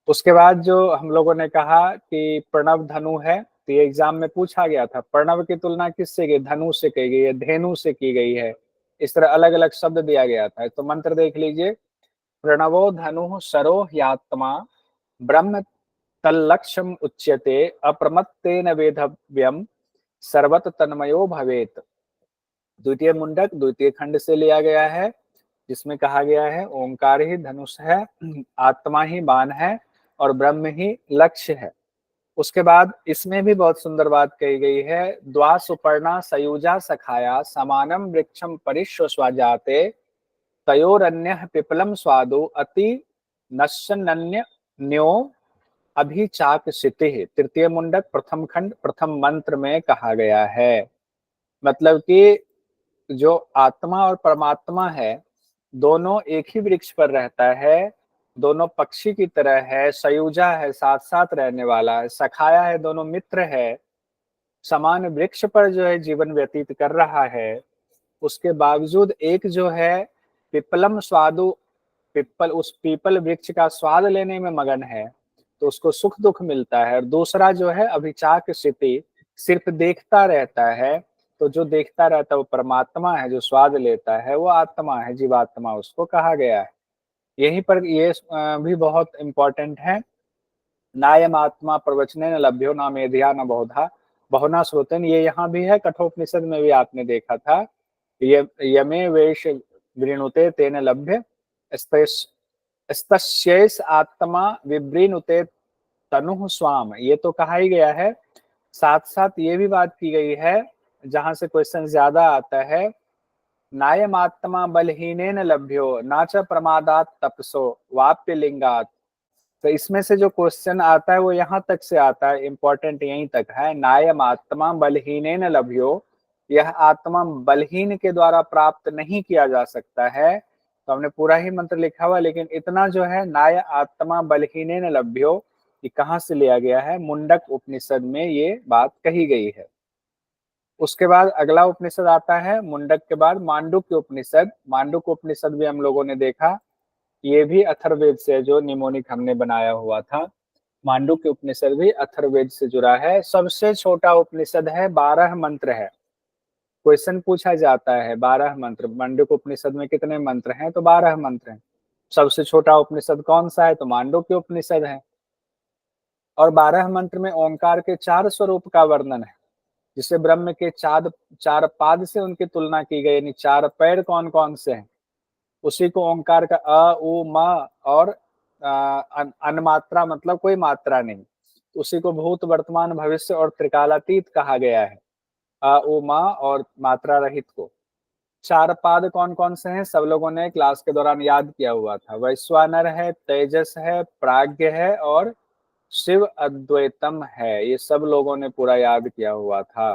उसके बाद जो हम लोगों ने कहा कि प्रणव धनु है, तो ये एग्जाम में पूछा गया था। प्रणव की तुलना किससे की? धनु से की गई है, धेनु से की गई है। इस तरह अलग अलग शब्द दिया गया था। तो मंत्र देख लीजिए, प्रणवो धनु सरो ह्यात्मा ब्रह्म तल्लक्ष्यम उच्यते अप्रमत्तेन वेधव्यम सर्वत तन्मयो भवेत। द्वितीय मुंडक द्वितीय खंड से लिया गया है। जिसमें कहा गया है ओंकार ही धनुष है, आत्मा ही बाण है और ब्रह्म ही लक्ष्य है। उसके बाद इसमें भी बहुत सुंदर बात कही गई है, द्वा सुपर्णा सयुजा सखाया समानम वृक्षम परिश्वजाते तयोरन्यः पिपलम स्वादो अति नश्यन्य न्यो अभिचाक क्षितिः। तृतीय मुंडक प्रथम खंड प्रथम मंत्र में कहा गया है। मतलब कि जो आत्मा और परमात्मा है दोनों एक ही वृक्ष पर रहता है, दोनों पक्षी की तरह है, सयुजा है, साथ साथ रहने वाला है, सखाया है, दोनों मित्र है, समान वृक्ष पर जो है जीवन व्यतीत कर रहा है। उसके बावजूद एक जो है पिपलम स्वादु, पिपल उस पीपल वृक्ष का स्वाद लेने में मगन है तो उसको सुख दुख मिलता है, और दूसरा जो है अभिचाक स्थिति सिर्फ देखता रहता है। तो जो देखता रहता है वो परमात्मा है, जो स्वाद लेता है वो आत्मा है, जीवात्मा उसको कहा गया है। यहीं पर ये भी बहुत इंपॉर्टेंट है, नायम आत्मा प्रवचने न लभ्यो न मेधिया न बहुधा बहुना श्रोतन, ये यहाँ भी है, कठोपनिषद में भी आपने देखा था, यमे वेश वृणुते तेन लभ्य स्तस्यैष आत्मा विवृणुते तनुः स्वाम, ये तो कहा ही गया है। साथ साथ ये भी बात की गई है, जहां से क्वेश्चन ज्यादा आता है, नायम आत्मा बलहीनेन लभ्यो ना च प्रमादात तपसो वाप्य लिंगात। तो इसमें से जो क्वेश्चन आता है वो यहाँ तक से आता है, इंपॉर्टेंट यहीं तक है, नायम आत्मा बलहीनेन लभ्यो, यह आत्मा बलहीन के द्वारा प्राप्त नहीं किया जा सकता है। तो हमने पूरा ही मंत्र लिखा हुआ, लेकिन इतना जो है नाय आत्मा बलहीनेन लभ्यो, ये कहाँ से लिया गया है, मुंडक उपनिषद में ये बात कही गई है। उसके बाद अगला उपनिषद आता है मुंडक के बाद मांडुक्य उपनिषद। मांडुक्य उपनिषद भी हम लोगों ने देखा, ये भी अथर्ववेद से, जो निमोनिक हमने बनाया हुआ था। मांडुक्य उपनिषद भी अथर्ववेद से जुड़ा है, सबसे छोटा उपनिषद है, 12 मंत्र है। क्वेश्चन पूछा जाता है 12 मंत्र, मांडुक्य उपनिषद में कितने मंत्र हैं, तो 12 मंत्र हैं। सबसे छोटा उपनिषद कौन सा है, तो मांडुक्य उपनिषद है। और 12 मंत्र में ओंकार के 4 स्वरूप का वर्णन है, जिसे ब्रह्म के चार पाद से उनकी तुलना की गई, यानी 4 पैर कौन कौन से हैं, उसी को ओंकार का अ उ म और अनमात्रा मतलब कोई मात्रा नहीं, उसी को भूत वर्तमान भविष्य और त्रिकालातीत कहा गया है, अ उ म और मात्रा रहित को। 4 पाद कौन कौन से हैं, सब लोगों ने क्लास के दौरान याद किया हुआ था, वैश्वानर है, तेजस है, प्राज्ञ है और शिव अद्वैतम है। ये सब लोगों ने पूरा याद किया हुआ था।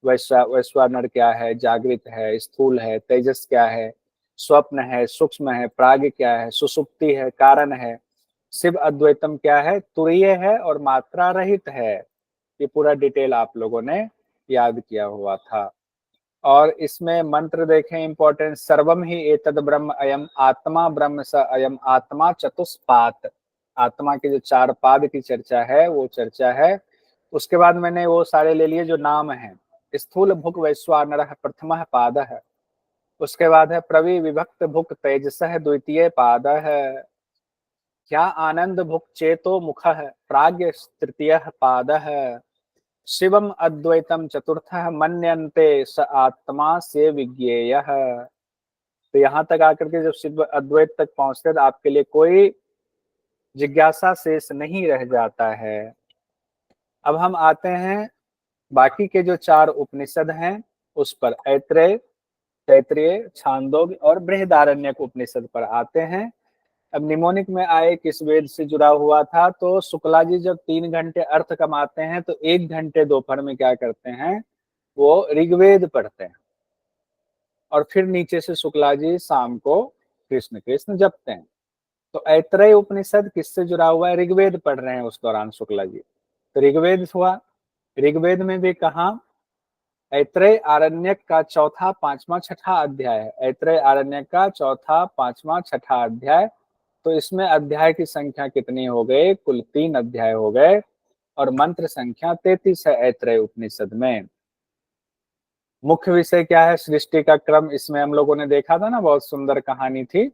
वैश्वानर क्या है, जागृत है, स्थूल है, तेजस क्या है, स्वप्न है, सूक्ष्म है, प्राग क्या है, सुसुप्ति है, कारण है, शिव अद्वैतम क्या है, तुरीय है और मात्रा रहित है। ये पूरा डिटेल आप लोगों ने याद किया हुआ था। और इसमें मंत्र देखें इंपॉर्टेंट, सर्वम ही एतद ब्रह्म अयम आत्मा ब्रह्म स अयम आत्मा चतुष्पात। आत्मा के जो 4 पाद की चर्चा है वो चर्चा है। उसके बाद मैंने वो सारे ले लिए जो नाम है, स्थूल भुक वैश्वानर प्रथम पाद है, उसके बाद है प्रवि विभक्त भुक तेजस द्वितीय पाद है, क्या आनंद भुक चेतो मुख प्राग्ञ तृतीय पाद है, शिवम अद्वैतम चतुर्थ मन्यन्ते स आत्मा से विज्ञेय। तो यहाँ तक आकर के जब शिव अद्वैत तक पहुंचते तो आपके लिए कोई जिज्ञासा शेष नहीं रह जाता है। अब हम आते हैं बाकी के जो 4 उपनिषद हैं उस पर, ऐत्रेय, तैत्रीय, छांदोग्य और बृहदारण्यक उपनिषद पर आते हैं। अब निमोनिक में आए किस वेद से जुड़ा हुआ था, तो शुक्ला जी जब 3 घंटे अर्थ कमाते हैं तो 1 घंटे दोपहर में क्या करते हैं, वो ऋग्वेद पढ़ते हैं, और फिर नीचे से शुक्ला जी शाम को कृष्ण कृष्ण जपते हैं। तो ऐत्रेय उपनिषद किससे जुड़ा हुआ है, ऋग्वेद पढ़ रहे हैं उस दौरान शुक्ला जी, तो ऋग्वेद हुआ। ऋग्वेद में भी कहा, ऐत्रेय आरण्यक का चौथा, पांचवा, छठा अध्याय है। ऐत्रेय आरण्यक का चौथा, पांचवा, छठा अध्याय। तो इसमें अध्याय की संख्या कितनी हो गई, कुल 3 अध्याय हो गए, और मंत्र संख्या 33 है ऐत्रेय उपनिषद में। मुख्य विषय क्या है, सृष्टि का क्रम। इसमें हम लोगों ने देखा था ना, बहुत सुंदर कहानी थी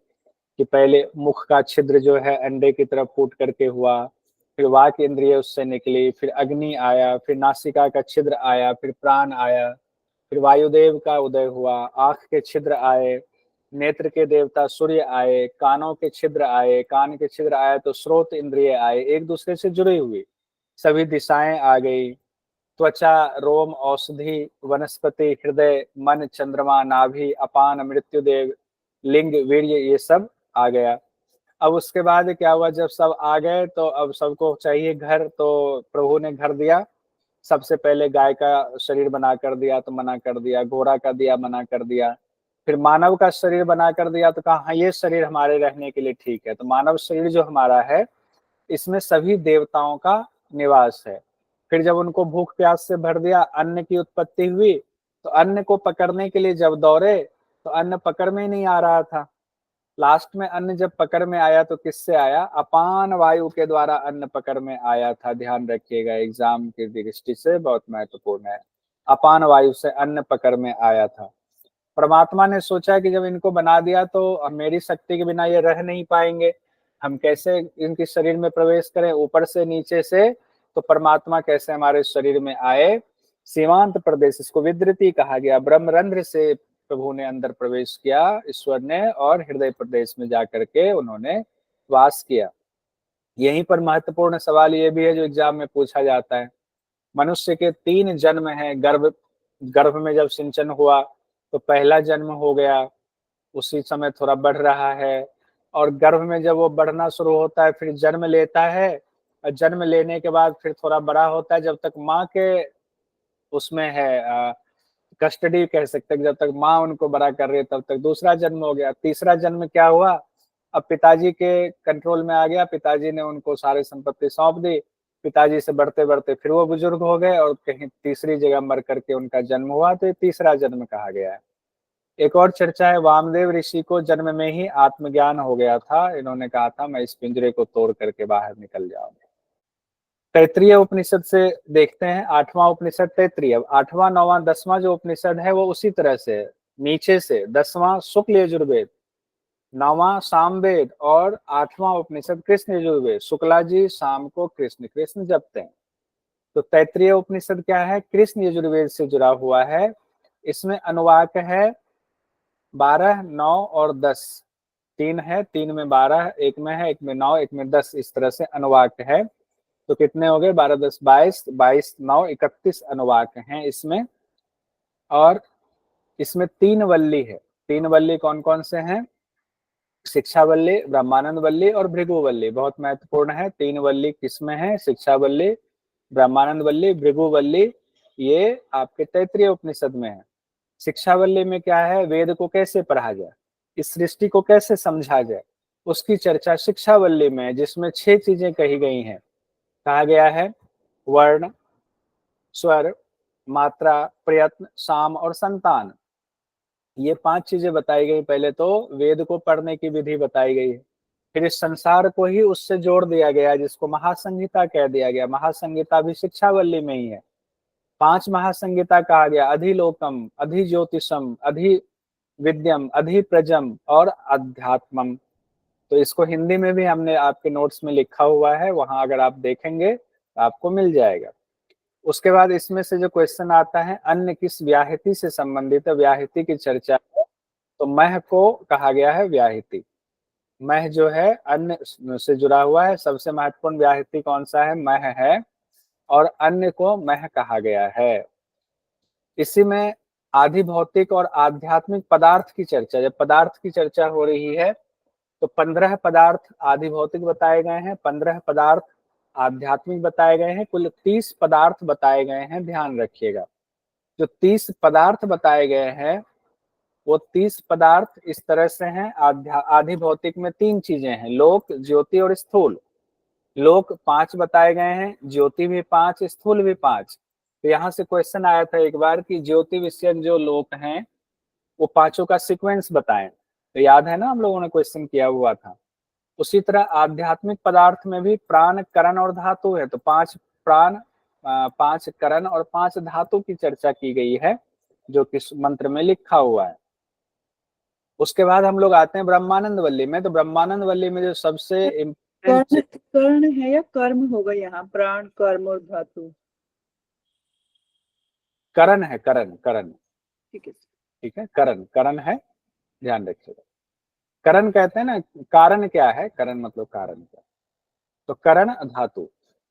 कि पहले मुख का छिद्र जो है अंडे की तरफ फूट करके हुआ, फिर वाक इंद्रिय उससे निकली, फिर अग्नि आया, फिर नासिका का छिद्र आया, फिर प्राण आया, फिर वायुदेव का उदय हुआ, आंख के छिद्र आए, नेत्र के देवता सूर्य आए, कानों के छिद्र आए, कान के छिद्र आए तो स्रोत इंद्रिय आए, एक दूसरे से जुड़ी हुई सभी दिशाएं आ गई। त्वचा, रोम, औषधि, वनस्पति, हृदय, मन, चंद्रमा, नाभि, अपान, मृत्युदेव, लिंग, वीर्य, ये सब आ गया। अब उसके बाद क्या हुआ, जब सब आ गए तो अब सबको चाहिए घर, तो प्रभु ने घर दिया। सबसे पहले गाय का शरीर बना कर दिया तो मना कर दिया, घोड़ा का दिया मना कर दिया, फिर मानव का शरीर बना कर दिया तो कहा हाँ ये शरीर हमारे रहने के लिए ठीक है। तो मानव शरीर जो हमारा है इसमें सभी देवताओं का निवास है। फिर जब उनको भूख प्यास से भर दिया, अन्न की उत्पत्ति हुई, तो अन्न को पकड़ने के लिए जब दौड़े तो अन्न पकड़ में ही नहीं आ रहा था। लास्ट में अन्न जब पकड़ में आया तो किससे आया, अपान वायु के द्वारा अन्न पकड़ में आया था। ध्यान रखिएगा, एग्जाम की दृष्टि से बहुत महत्वपूर्ण है। अपान वायु से अन्न पकड़ में आया था। परमात्मा ने सोचा कि जब इनको बना दिया तो मेरी शक्ति के बिना ये रह नहीं पाएंगे, हम कैसे इनके शरीर में प्रवेश करें, ऊपर से नीचे से, तो परमात्मा कैसे हमारे शरीर में आए। सीमांत प्रदेश, इसको विद्रति कहा गया, ब्रह्मरंध्र से प्रभु ने अंदर प्रवेश किया ईश्वर ने, और हृदय प्रदेश में जाकर के उन्होंने वास किया। यहीं पर महत्वपूर्ण सवाल ये भी है जो एग्जाम में पूछा जाता है। मनुष्य के 3 जन्म हैं। गर्भ में जब सिंचन हुआ तो पहला जन्म हो गया, उसी समय थोड़ा बढ़ रहा है, और गर्भ में जब वो बढ़ना शुरू होता है फिर जन्म लेता है, और जन्म लेने के बाद फिर थोड़ा बड़ा होता है, जब तक माँ के उसमें है कस्टडी कह सकते हैं, जब तक माँ उनको बड़ा कर रही है तब तक दूसरा जन्म हो गया। तीसरा जन्म क्या हुआ, अब पिताजी के कंट्रोल में आ गया, पिताजी ने उनको सारी संपत्ति सौंप दी, पिताजी से बढ़ते बढ़ते फिर वो बुजुर्ग हो गए और कहीं तीसरी जगह मर करके उनका जन्म हुआ, तो ये तीसरा जन्म कहा गया है। एक और चर्चा है, वामदेव ऋषि को जन्म में ही आत्मज्ञान हो गया था, इन्होंने कहा था मैं इस पिंजरे को तोड़ करके बाहर निकल जाऊंगा। तैत्रीय उपनिषद से देखते हैं, 8वां उपनिषद तैत्रीय। अब 8वां 9वां 10वां जो उपनिषद है वो उसी तरह से है, नीचे से 10वां शुक्ल यजुर्वेद, 9वां सामवेद, और 8वां उपनिषद कृष्ण यजुर्वेद। शुक्ला जी शाम को कृष्ण कृष्ण जपते हैं। तो तैत्रीय उपनिषद क्या है, कृष्ण यजुर्वेद से जुड़ा हुआ है। इसमें अनुवाक है 12, 9 और 10, 3 है, 3 में 12, एक में है, एक में 9, एक में 10, इस तरह से अनुवाक है। तो कितने हो गए, 12 10 22, 22 9 31 अनुवाक हैं इसमें। और इसमें 3 वल्ली है। 3 वल्ली कौन कौन से हैं, शिक्षा वल्ली, ब्रह्मानंद वल्ली और भृगु वल्ली। बहुत महत्वपूर्ण है, 3 वल्ली किसमें है, शिक्षा वल्ली, ब्रह्मानंद वल्ली, भृगु वल्ली, ये आपके तैत्रीय उपनिषद में है। शिक्षा वल्ली में क्या है, वेद को कैसे पढ़ा जाए, इस सृष्टि को कैसे समझा जाए, उसकी चर्चा शिक्षा वल्ली में है, जिसमें 6 चीजें कही गई हैं। कहा गया है वर्ण, स्वर, मात्रा, प्रयत्न, साम और संतान, ये 5 चीजें बताई गई। पहले तो वेद को पढ़ने की विधि बताई गई है, फिर इस संसार को ही उससे जोड़ दिया गया, जिसको महासंहिता कह दिया गया। महासंहिता भी शिक्षावल्ली में ही है। 5 महासंहिता कहा गया, अधिलोकम, अधिज्योतिषम, अधि विद्यम, अधिप्रजम और अध्यात्मम। तो इसको हिंदी में भी हमने आपके नोट्स में लिखा हुआ है, वहां अगर आप देखेंगे तो आपको मिल जाएगा। उसके बाद इसमें से जो क्वेश्चन आता है, अन्य किस व्याहृति से संबंधित है, व्याहृति की चर्चा है, तो मह को कहा गया है व्याहृति। मह जो है अन्य से जुड़ा हुआ है, सबसे महत्वपूर्ण व्याहृति कौन सा है, मह है, और अन्य को मह कहा गया है। इसी में आधि भौतिक और आध्यात्मिक पदार्थ की चर्चा, जब पदार्थ की चर्चा हो रही है तो 15 पदार्थ आधि भौतिक बताए गए हैं, 15 पदार्थ आध्यात्मिक बताए गए हैं, कुल 30 पदार्थ बताए गए हैं। ध्यान रखिएगा, जो 30 पदार्थ बताए गए हैं वो 30 पदार्थ इस तरह से हैं। आधि भौतिक में 3 चीजें हैं, लोक, ज्योति और स्थूल। लोक 5 बताए गए हैं, ज्योति भी 5, स्थूल भी 5। तो यहाँ से क्वेश्चन आया था एक बार कि ज्योति विषयक जो लोक हैं वो पांचों का सीक्वेंस बताएं, तो याद है ना, हम लोगों ने क्वेश्चन किया हुआ था। उसी तरह आध्यात्मिक पदार्थ में भी प्राण, करण और धातु है, तो 5 प्राण, 5 करण और 5 धातु की चर्चा की गई है, जो कि मंत्र में लिखा हुआ है। उसके बाद हम लोग आते हैं ब्रह्मानंद वल्ली में। तो ब्रह्मानंद वल्ली में जो सबसे कर्ण कर्ण है या कर्म होगा यहाँ, प्राण, कर्म और धातु? करण है, करण करण, ठीक है। ठीक है, करण करण है। ध्यान रखिएगा। करण कहते हैं ना, कारण क्या है, करण मतलब कारण क्या, तो करण धातु।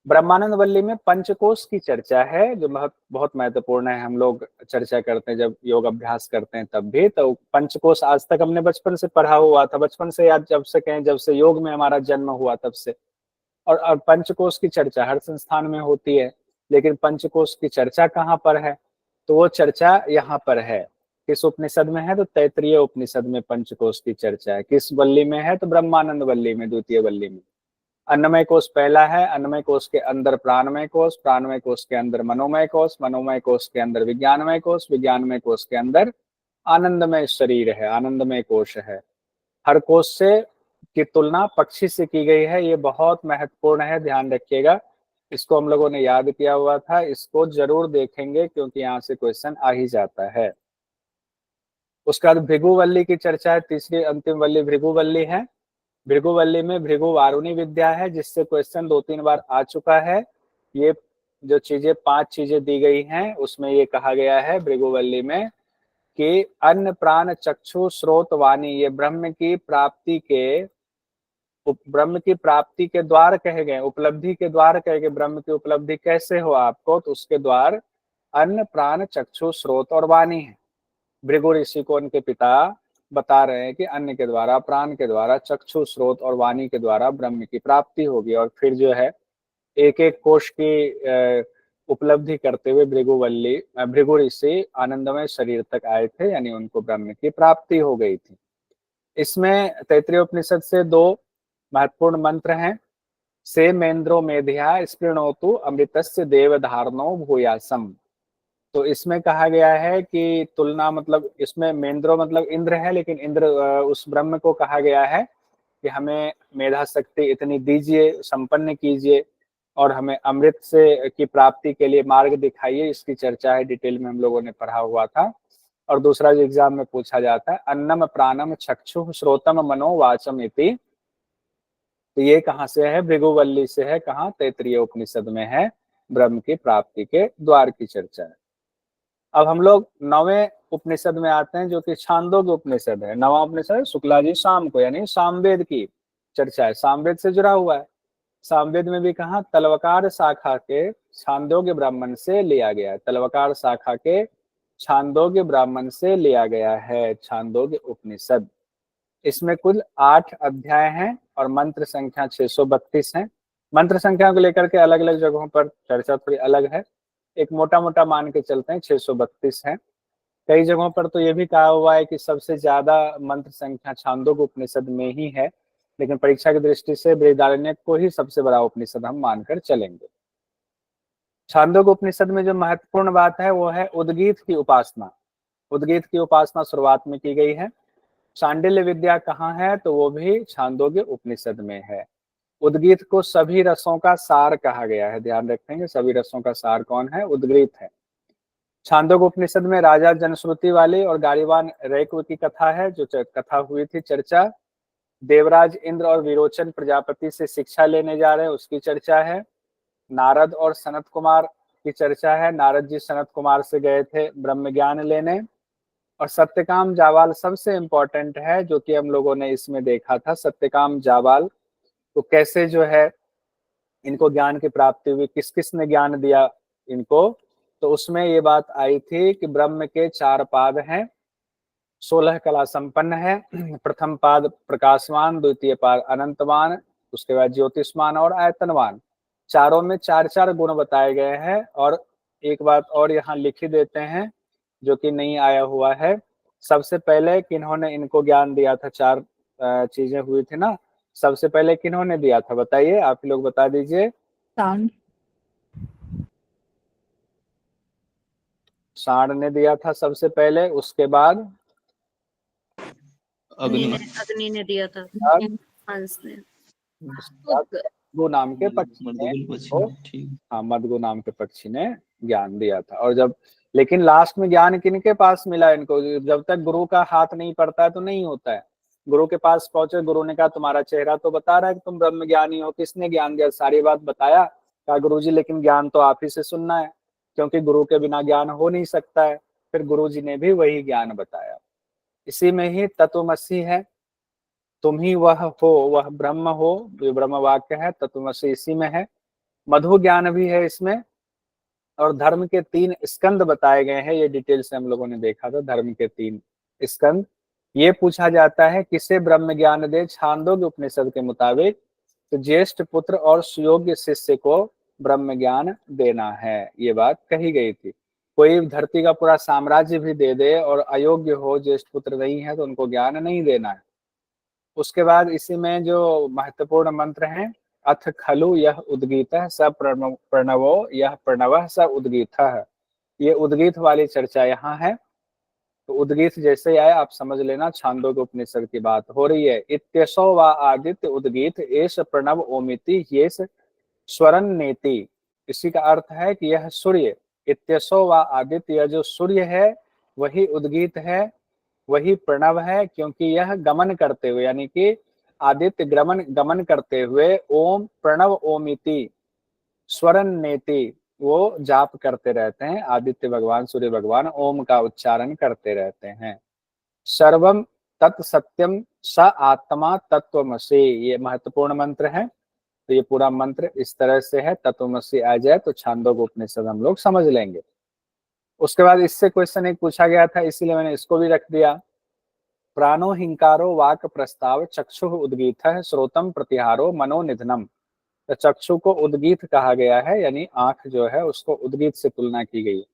ब्रह्मानंद वल्ली में पंचकोश की चर्चा है, जो बहुत बहुत महत्वपूर्ण है। हम लोग चर्चा करते हैं जब योग अभ्यास करते हैं तब भी, तो पंचकोश आज तक हमने बचपन से पढ़ा हुआ था, बचपन से याद, जब से कहें जब से योग में हमारा जन्म हुआ तब से। और पंचकोश की चर्चा हर संस्थान में होती है, लेकिन पंचकोश की चर्चा कहाँ पर है, तो वो चर्चा यहाँ पर है। किस उपनिषद में है, तो तैतरीय उपनिषद में पंचकोश की चर्चा है। किस वल्ली में है, तो ब्रह्मानंद वल्ली में, द्वितीय वल्ली में। अन्नमय कोश पहला है, अन्नमय कोश के अंदर प्राणमय कोश, प्राणमय कोश के अंदर मनोमय कोश, मनोमय कोश के अंदर विज्ञानमय कोश, विज्ञानमय कोश के अंदर आनंदमय शरीर है, आनंदमय कोश है। हर कोश से की तुलना पक्षी से की गई है, ये बहुत महत्वपूर्ण है, ध्यान रखिएगा। इसको हम लोगों ने याद किया हुआ था, इसको जरूर देखेंगे क्योंकि यहाँ से क्वेश्चन आ ही जाता है। उसके बाद भृगुवल्ली की चर्चा है, तीसरी अंतिम वल्ली भृगुवल्ली है। भृगुवल्ली में भृगु वारुणी विद्या है, जिससे क्वेश्चन 2-3 बार आ चुका है। ये जो चीजें 5 चीजें दी गई हैं, उसमें ये कहा गया है भृगुवल्ली में कि अन्न प्राण चक्षु श्रोत वाणी, ये ब्रह्म की प्राप्ति के द्वार कहे गए, उपलब्धि के द्वार कहे गए। ब्रह्म की उपलब्धि कैसे हो आपको, तो उसके द्वार अन्न प्राण चक्षु श्रोत और वाणी है। भृगु ऋषि को उनके पिता बता रहे हैं कि अन्न के द्वारा, प्राण के द्वारा, चक्षु स्रोत और वाणी के द्वारा ब्रह्म की प्राप्ति होगी। और फिर जो है एक एक कोश की उपलब्धि करते हुए भृगु ऋषि आनंदमय शरीर तक आए थे, यानी उनको ब्रह्म की प्राप्ति हो गई थी। इसमें तैतरीय उपनिषद से 2 महत्वपूर्ण मंत्र हैं। से मेन्द्रो मेधिया स्पृणोतु अमृतस्य देवधारणो भूयासम। तो इसमें कहा गया है कि तुलना, मतलब इसमें मेंद्रो मतलब इंद्र है, लेकिन इंद्र उस ब्रह्म को कहा गया है कि हमें मेधा शक्ति इतनी दीजिए, संपन्न कीजिए, और हमें अमृत से की प्राप्ति के लिए मार्ग दिखाइए। इसकी चर्चा है, डिटेल में हम लोगों ने पढ़ा हुआ था। और दूसरा जो एग्जाम में पूछा जाता है, अन्नम प्राणम चक्षु श्रोतम मनो वाचम इति, तो ये कहाँ से है, भृगुवल्ली से है। कहाँ, तैतरीय उपनिषद में है, ब्रह्म की प्राप्ति के द्वार की चर्चा है। अब हम लोग 9वें उपनिषद में आते हैं, जो कि छांदोग्य उपनिषद है। 9वां उपनिषद शुक्ला जी शाम को, यानी सामवेद की चर्चा है, सामवेद से जुड़ा हुआ है। सामवेद में भी कहा, तलवकार शाखा के छांदोग्य ब्राह्मण से लिया गया है, तलवकार शाखा के छांदोग्य ब्राह्मण से लिया गया है छांदोग्य उपनिषद। इसमें कुल 8 अध्याय हैं और मंत्र संख्या 632 है। मंत्र संख्या को लेकर के अलग अलग जगहों पर चर्चा थोड़ी अलग है, एक मोटा मोटा मान के चलते हैं 632 है। कई जगहों पर तो ये भी कहा हुआ है कि सबसे ज्यादा मंत्र संख्या छांदोग्य उपनिषद में ही है, लेकिन परीक्षा की दृष्टि से बृहदारण्यक को ही सबसे बड़ा उपनिषद हम मानकर चलेंगे। छांदोग्य उपनिषद में जो महत्वपूर्ण बात है वो है उद्गीत की उपासना। उद्गीत की उपासना शुरुआत में की गई है। शांडिल्य विद्या कहाँ है, तो वो भी छांदोग्य उपनिषद में है। उद्गीत को सभी रसों का सार कहा गया है, ध्यान रखेंगे, सभी रसों का सार कौन है, उद्गीत है। छांदोग्य उपनिषद में राजा जनश्रुति वाली और गाड़ीवान रैक्व की कथा है, जो कथा हुई थी चर्चा। देवराज इंद्र और विरोचन प्रजापति से शिक्षा लेने जा रहे हैं, उसकी चर्चा है। नारद और सनत कुमार की चर्चा है, नारद जी सनत कुमार से गए थे ब्रह्म ज्ञान लेने। और सत्यकाम जावाल सबसे इंपॉर्टेंट है, जो कि हम लोगों ने इसमें देखा था। सत्यकाम जावाल तो कैसे जो है इनको ज्ञान की प्राप्ति हुई, किस किस ने ज्ञान दिया इनको, तो उसमें ये बात आई थी कि ब्रह्म के 4 पाद हैं, 16 कला संपन्न है। प्रथम पाद प्रकाशवान, द्वितीय पाद अनंतवान, उसके बाद ज्योतिष्मान और आयतनवान। चारों में 4-4 गुण बताए गए हैं। और एक बात और यहाँ लिखी देते हैं जो कि नहीं आया हुआ है, सबसे पहले किन्होंने इनको ज्ञान दिया था, 4 चीजें हुई थी ना, सबसे पहले किन्होंने दिया था, बताइए, आप लोग बता दीजिए। सांड सांड ने दिया था सबसे पहले, उसके बाद अग्नि ने दिया था, हंस ने, मदगु नाम के पक्षी ने, हाँ, मदगु नाम के पक्षी ने ज्ञान दिया था। और जब, लेकिन लास्ट में ज्ञान किनके पास मिला इनको, जब तक गुरु का हाथ नहीं पड़ता है तो नहीं होता है। गुरु के पास पहुंचे, गुरु ने कहा तुम्हारा चेहरा तो बता रहा है कि तुम ब्रह्म ज्ञानी हो, किसने ज्ञान दिया, सारी बात बताया। कहा गुरु जी लेकिन ज्ञान तो आप ही से सुनना है, क्योंकि गुरु के बिना ज्ञान हो नहीं सकता है। फिर गुरु जी ने भी वही ज्ञान बताया। इसी में ही तत्वमसी है, तुम ही वह हो, वह ब्रह्म हो, जो ब्रह्म वाक्य है, तत्वमसी इसी में है। मधु ज्ञान भी है इसमें। और धर्म के 3 स्कंद बताए गए हैं, ये डिटेल से हम लोगों ने देखा था, धर्म के 3 स्कंद। ये पूछा जाता है किसे ब्रह्म ज्ञान दे, छांदोग्य उपनिषद के मुताबिक तो ज्येष्ठ पुत्र और सुयोग्य शिष्य को ब्रह्म ज्ञान देना है, ये बात कही गई थी। कोई धरती का पूरा साम्राज्य भी दे दे और अयोग्य हो, ज्येष्ठ पुत्र नहीं है, तो उनको ज्ञान नहीं देना है। उसके बाद इसी में जो महत्वपूर्ण मंत्र हैं, अथ खलु यह उद्गीतः स प्रणवो यह प्रणवः स उद्गीतः, ये उद्गीत वाली चर्चा यहाँ है। तो उद्गीत जैसे ही आए आप समझ लेना छांदोग्य उपनिषद की बात हो रही है। इत्यसो व आदित्य उद्गीत एष प्रणव ओमिति येष स्वरन नेति, इसी का अर्थ है कि यह सूर्य, इत्यसो व आदित्य, यह जो सूर्य है वही उद्गीत है, वही प्रणव है, क्योंकि यह गमन करते हुए, यानी कि आदित्य गमन करते हुए ओम प्रणव ओमिति स्वरन नेति, वो जाप करते रहते हैं। आदित्य भगवान, सूर्य भगवान ओम का उच्चारण करते रहते हैं। सर्वम तत्सत्यम स आत्मा तत्वमसि, ये महत्वपूर्ण मंत्र है। तो ये पूरा मंत्र इस तरह से है, तत्वमसि आ जाए तो छांदोग्य उपनिषद हम लोग समझ लेंगे। उसके बाद इससे क्वेश्चन एक पूछा गया था, इसीलिए मैंने इसको भी रख दिया। प्राणो हिंकारो वाक प्रस्ताव चक्षु उद्गीत श्रोतम प्रतिहारो मनो निधनम, तो चक्षु को उद्गीत कहा गया है, यानी आंख जो है उसको उद्गीत से तुलना की गई है।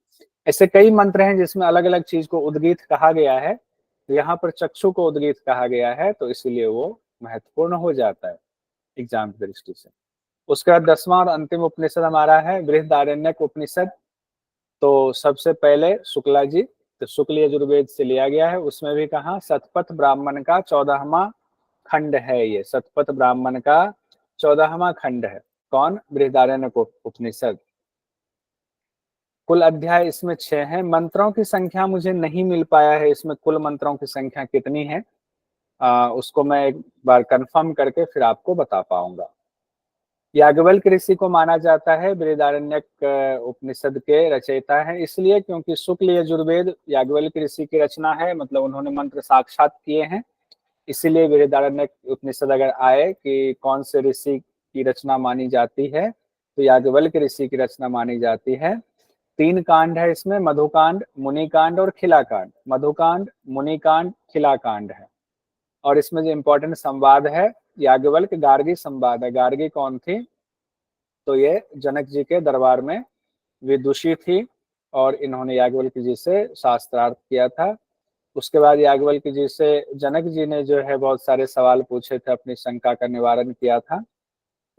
ऐसे कई मंत्र हैं जिसमें अलग अलग चीज को उद्गीत कहा गया है, तो यहाँ पर चक्षु को उद्गीत कहा गया है, तो इसीलिए वो महत्वपूर्ण हो जाता है एग्जाम की दृष्टि से। उसके बाद 10वां और अंतिम उपनिषद हमारा है बृहदारण्यक उपनिषद। तो सबसे पहले शुक्ला जी, तो शुक्ल यजुर्वेद से लिया गया है, उसमें भी कहा सतपथ ब्राह्मण का 14वां खंड है, ये सतपथ ब्राह्मण का 14वां खंड है। कौन? बृहदारण्यक उपनिषद। कुल अध्याय इसमें 6 हैं। मंत्रों की संख्या मुझे नहीं मिल पाया है, इसमें कुल मंत्रों की संख्या कितनी है उसको मैं एक बार कंफर्म करके फिर आपको बता पाऊंगा। याज्ञवल्क्य ऋषि को माना जाता है बृहदारण्यक उपनिषद के रचयिता है, इसलिए क्योंकि शुक्ल यजुर्वेद याज्ञवल्क्य ऋषि की रचना है, मतलब उन्होंने मंत्र साक्षात किए हैं। इसीलिए बृहदारण्यक उपनिषद अगर आए कि कौन से ऋषि की रचना मानी जाती है, तो याज्ञवल्क्य ऋषि की रचना मानी जाती है। 3 कांड है इसमें, मधुकांड, मुनिकांड और खिलाकांड। मधुकांड, मुनिकांड, खिलाकांड है। और इसमें जो इंपॉर्टेंट संवाद है याज्ञवल्क्य गार्गी संवाद है। गार्गी कौन थी? तो ये जनक जी के दरबार में विदुषी थी और इन्होंने याज्ञवल्क्य जी से शास्त्रार्थ किया था। उसके बाद याज्ञवल्क्य जी से जनक जी ने जो है बहुत सारे सवाल पूछे थे, अपनी शंका का निवारण किया था।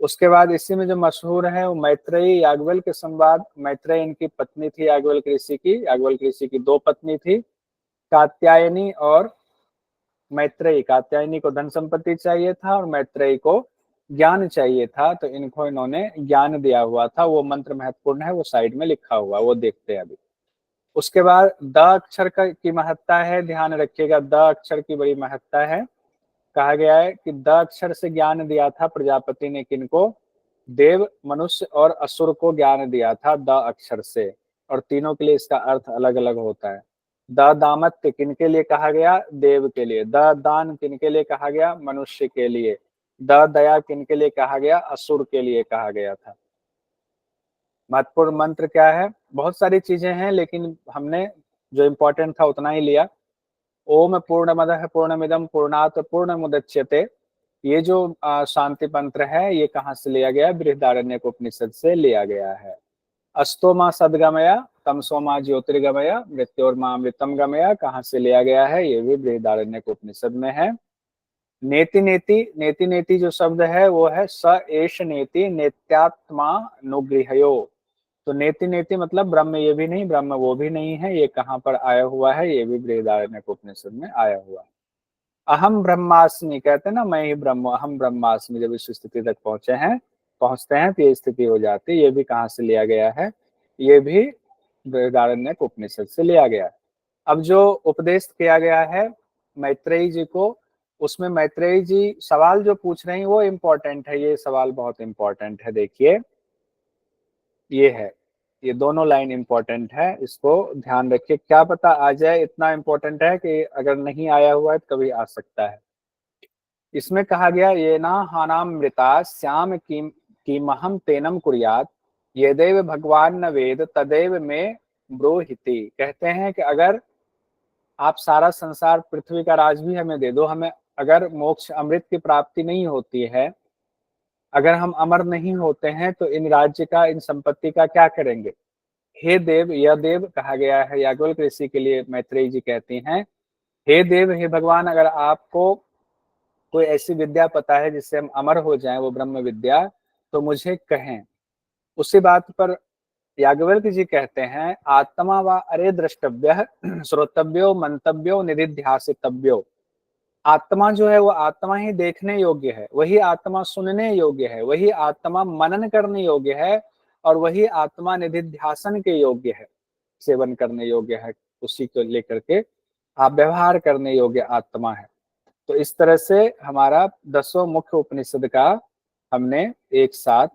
उसके बाद इसी में जो मशहूर है वो मैत्रेयी याज्ञवल्क्य संवाद। मैत्रेयी इनकी पत्नी थी याज्ञवल्क्य ऋषि की। याज्ञवल्क्य ऋषि की 2 पत्नी थी, कात्यायनी और मैत्रेयी। कात्यायनी को धन संपत्ति चाहिए था और मैत्रेयी को ज्ञान चाहिए था, तो इनको इन्होंने ज्ञान दिया हुआ था। वो मंत्र महत्वपूर्ण है, वो साइड में लिखा हुआ, वो देखते हैं अभी। उसके बाद द अक्षर की महत्ता है, ध्यान रखिएगा, द अक्षर की बड़ी महत्ता है। कहा गया है कि द अक्षर से ज्ञान दिया था प्रजापति ने किनको? देव, मनुष्य और असुर को ज्ञान दिया था द अक्षर से, और तीनों के लिए इसका अर्थ अलग अलग होता है। द दामत्य किनके लिए कहा गया? देव के लिए। द दान किनके लिए कहा गया? मनुष्य के लिए। द दया किनके लिए कहा गया? असुर के लिए कहा गया था। महत्वपूर्ण मंत्र क्या है? बहुत सारी चीजें हैं, लेकिन हमने जो इम्पोर्टेंट था उतना ही लिया। ओम पूर्णमदः पूर्णमिदं पूर्णात् पूर्णमुदच्यते, ये जो शांति मंत्र है, ये कहाँ से लिया गया? बृहदारण्यक उपनिषद से लिया गया है। अस्तो मां सद्गमय तमसो मां ज्योतिर्गमय मृत्योर्मामृतम गमय, कहाँ से लिया गया है? ये भी बृहदारण्यक उपनिषद में है। नेति नेति, नेति नेति जो शब्द है वो है स एष नेति नेत्यात्मा नुगृहयो। तो नेति नेति मतलब ब्रह्म ये भी नहीं, ब्रह्म वो भी नहीं है, ये कहाँ पर आया हुआ है? ये भी बृहदारण्यक उपनिषद में आया हुआ है। अहम ब्रह्मास्मि, कहते हैं ना मैं ही ब्रह्म, अहम ब्रह्मास्मि, जब इस स्थिति तक पहुंचते हैं तो ये स्थिति हो जाती है। ये भी कहाँ से लिया गया है? ये भी बृहदारण्यक उपनिषद से लिया गया है। अब जो उपदेश किया गया है मैत्रेयी जी को, उसमें मैत्रेयी जी सवाल जो पूछ रहे हैं वो इम्पोर्टेंट है। ये सवाल बहुत इम्पोर्टेंट है, देखिए ये है ये दोनों लाइन इंपॉर्टेंट है, इसको ध्यान रखिए, क्या पता आ जाए, इतना इंपॉर्टेंट है कि अगर नहीं आया हुआ है तो कभी आ सकता है। इसमें कहा गया ये ना हानामृता श्याम की महम तेनम कुर्यात ये देव भगवान न वेद तदेव में ब्रोहिति। कहते हैं कि अगर आप सारा संसार पृथ्वी का राज भी हमें दे दो, हमें अगर मोक्ष अमृत की प्राप्ति नहीं होती है, अगर हम अमर नहीं होते हैं, तो इन राज्य का, इन संपत्ति का क्या करेंगे। हे देव, यह देव कहा गया है याज्ञवल्क्य ऋषि के लिए, मैत्रेयी जी कहती हैं, हे देव, हे भगवान, अगर आपको कोई ऐसी विद्या पता है जिससे हम अमर हो जाएं, वो ब्रह्म विद्या, तो मुझे कहें। उसी बात पर याज्ञवल्क्य जी कहते हैं, आत्मा व अरे द्रष्टव्य श्रोतव्यो मंतव्यो निधिध्यासितव्यो। आत्मा जो है वो आत्मा ही देखने योग्य है, वही आत्मा सुनने योग्य है, वही आत्मा मनन करने योग्य है, और वही आत्मा निधिध्यासन के योग्य है, सेवन करने योग्य है, उसी को लेकर के आप व्यवहार करने योग्य आत्मा है। तो इस तरह से हमारा 10 मुख्य उपनिषद का हमने एक साथ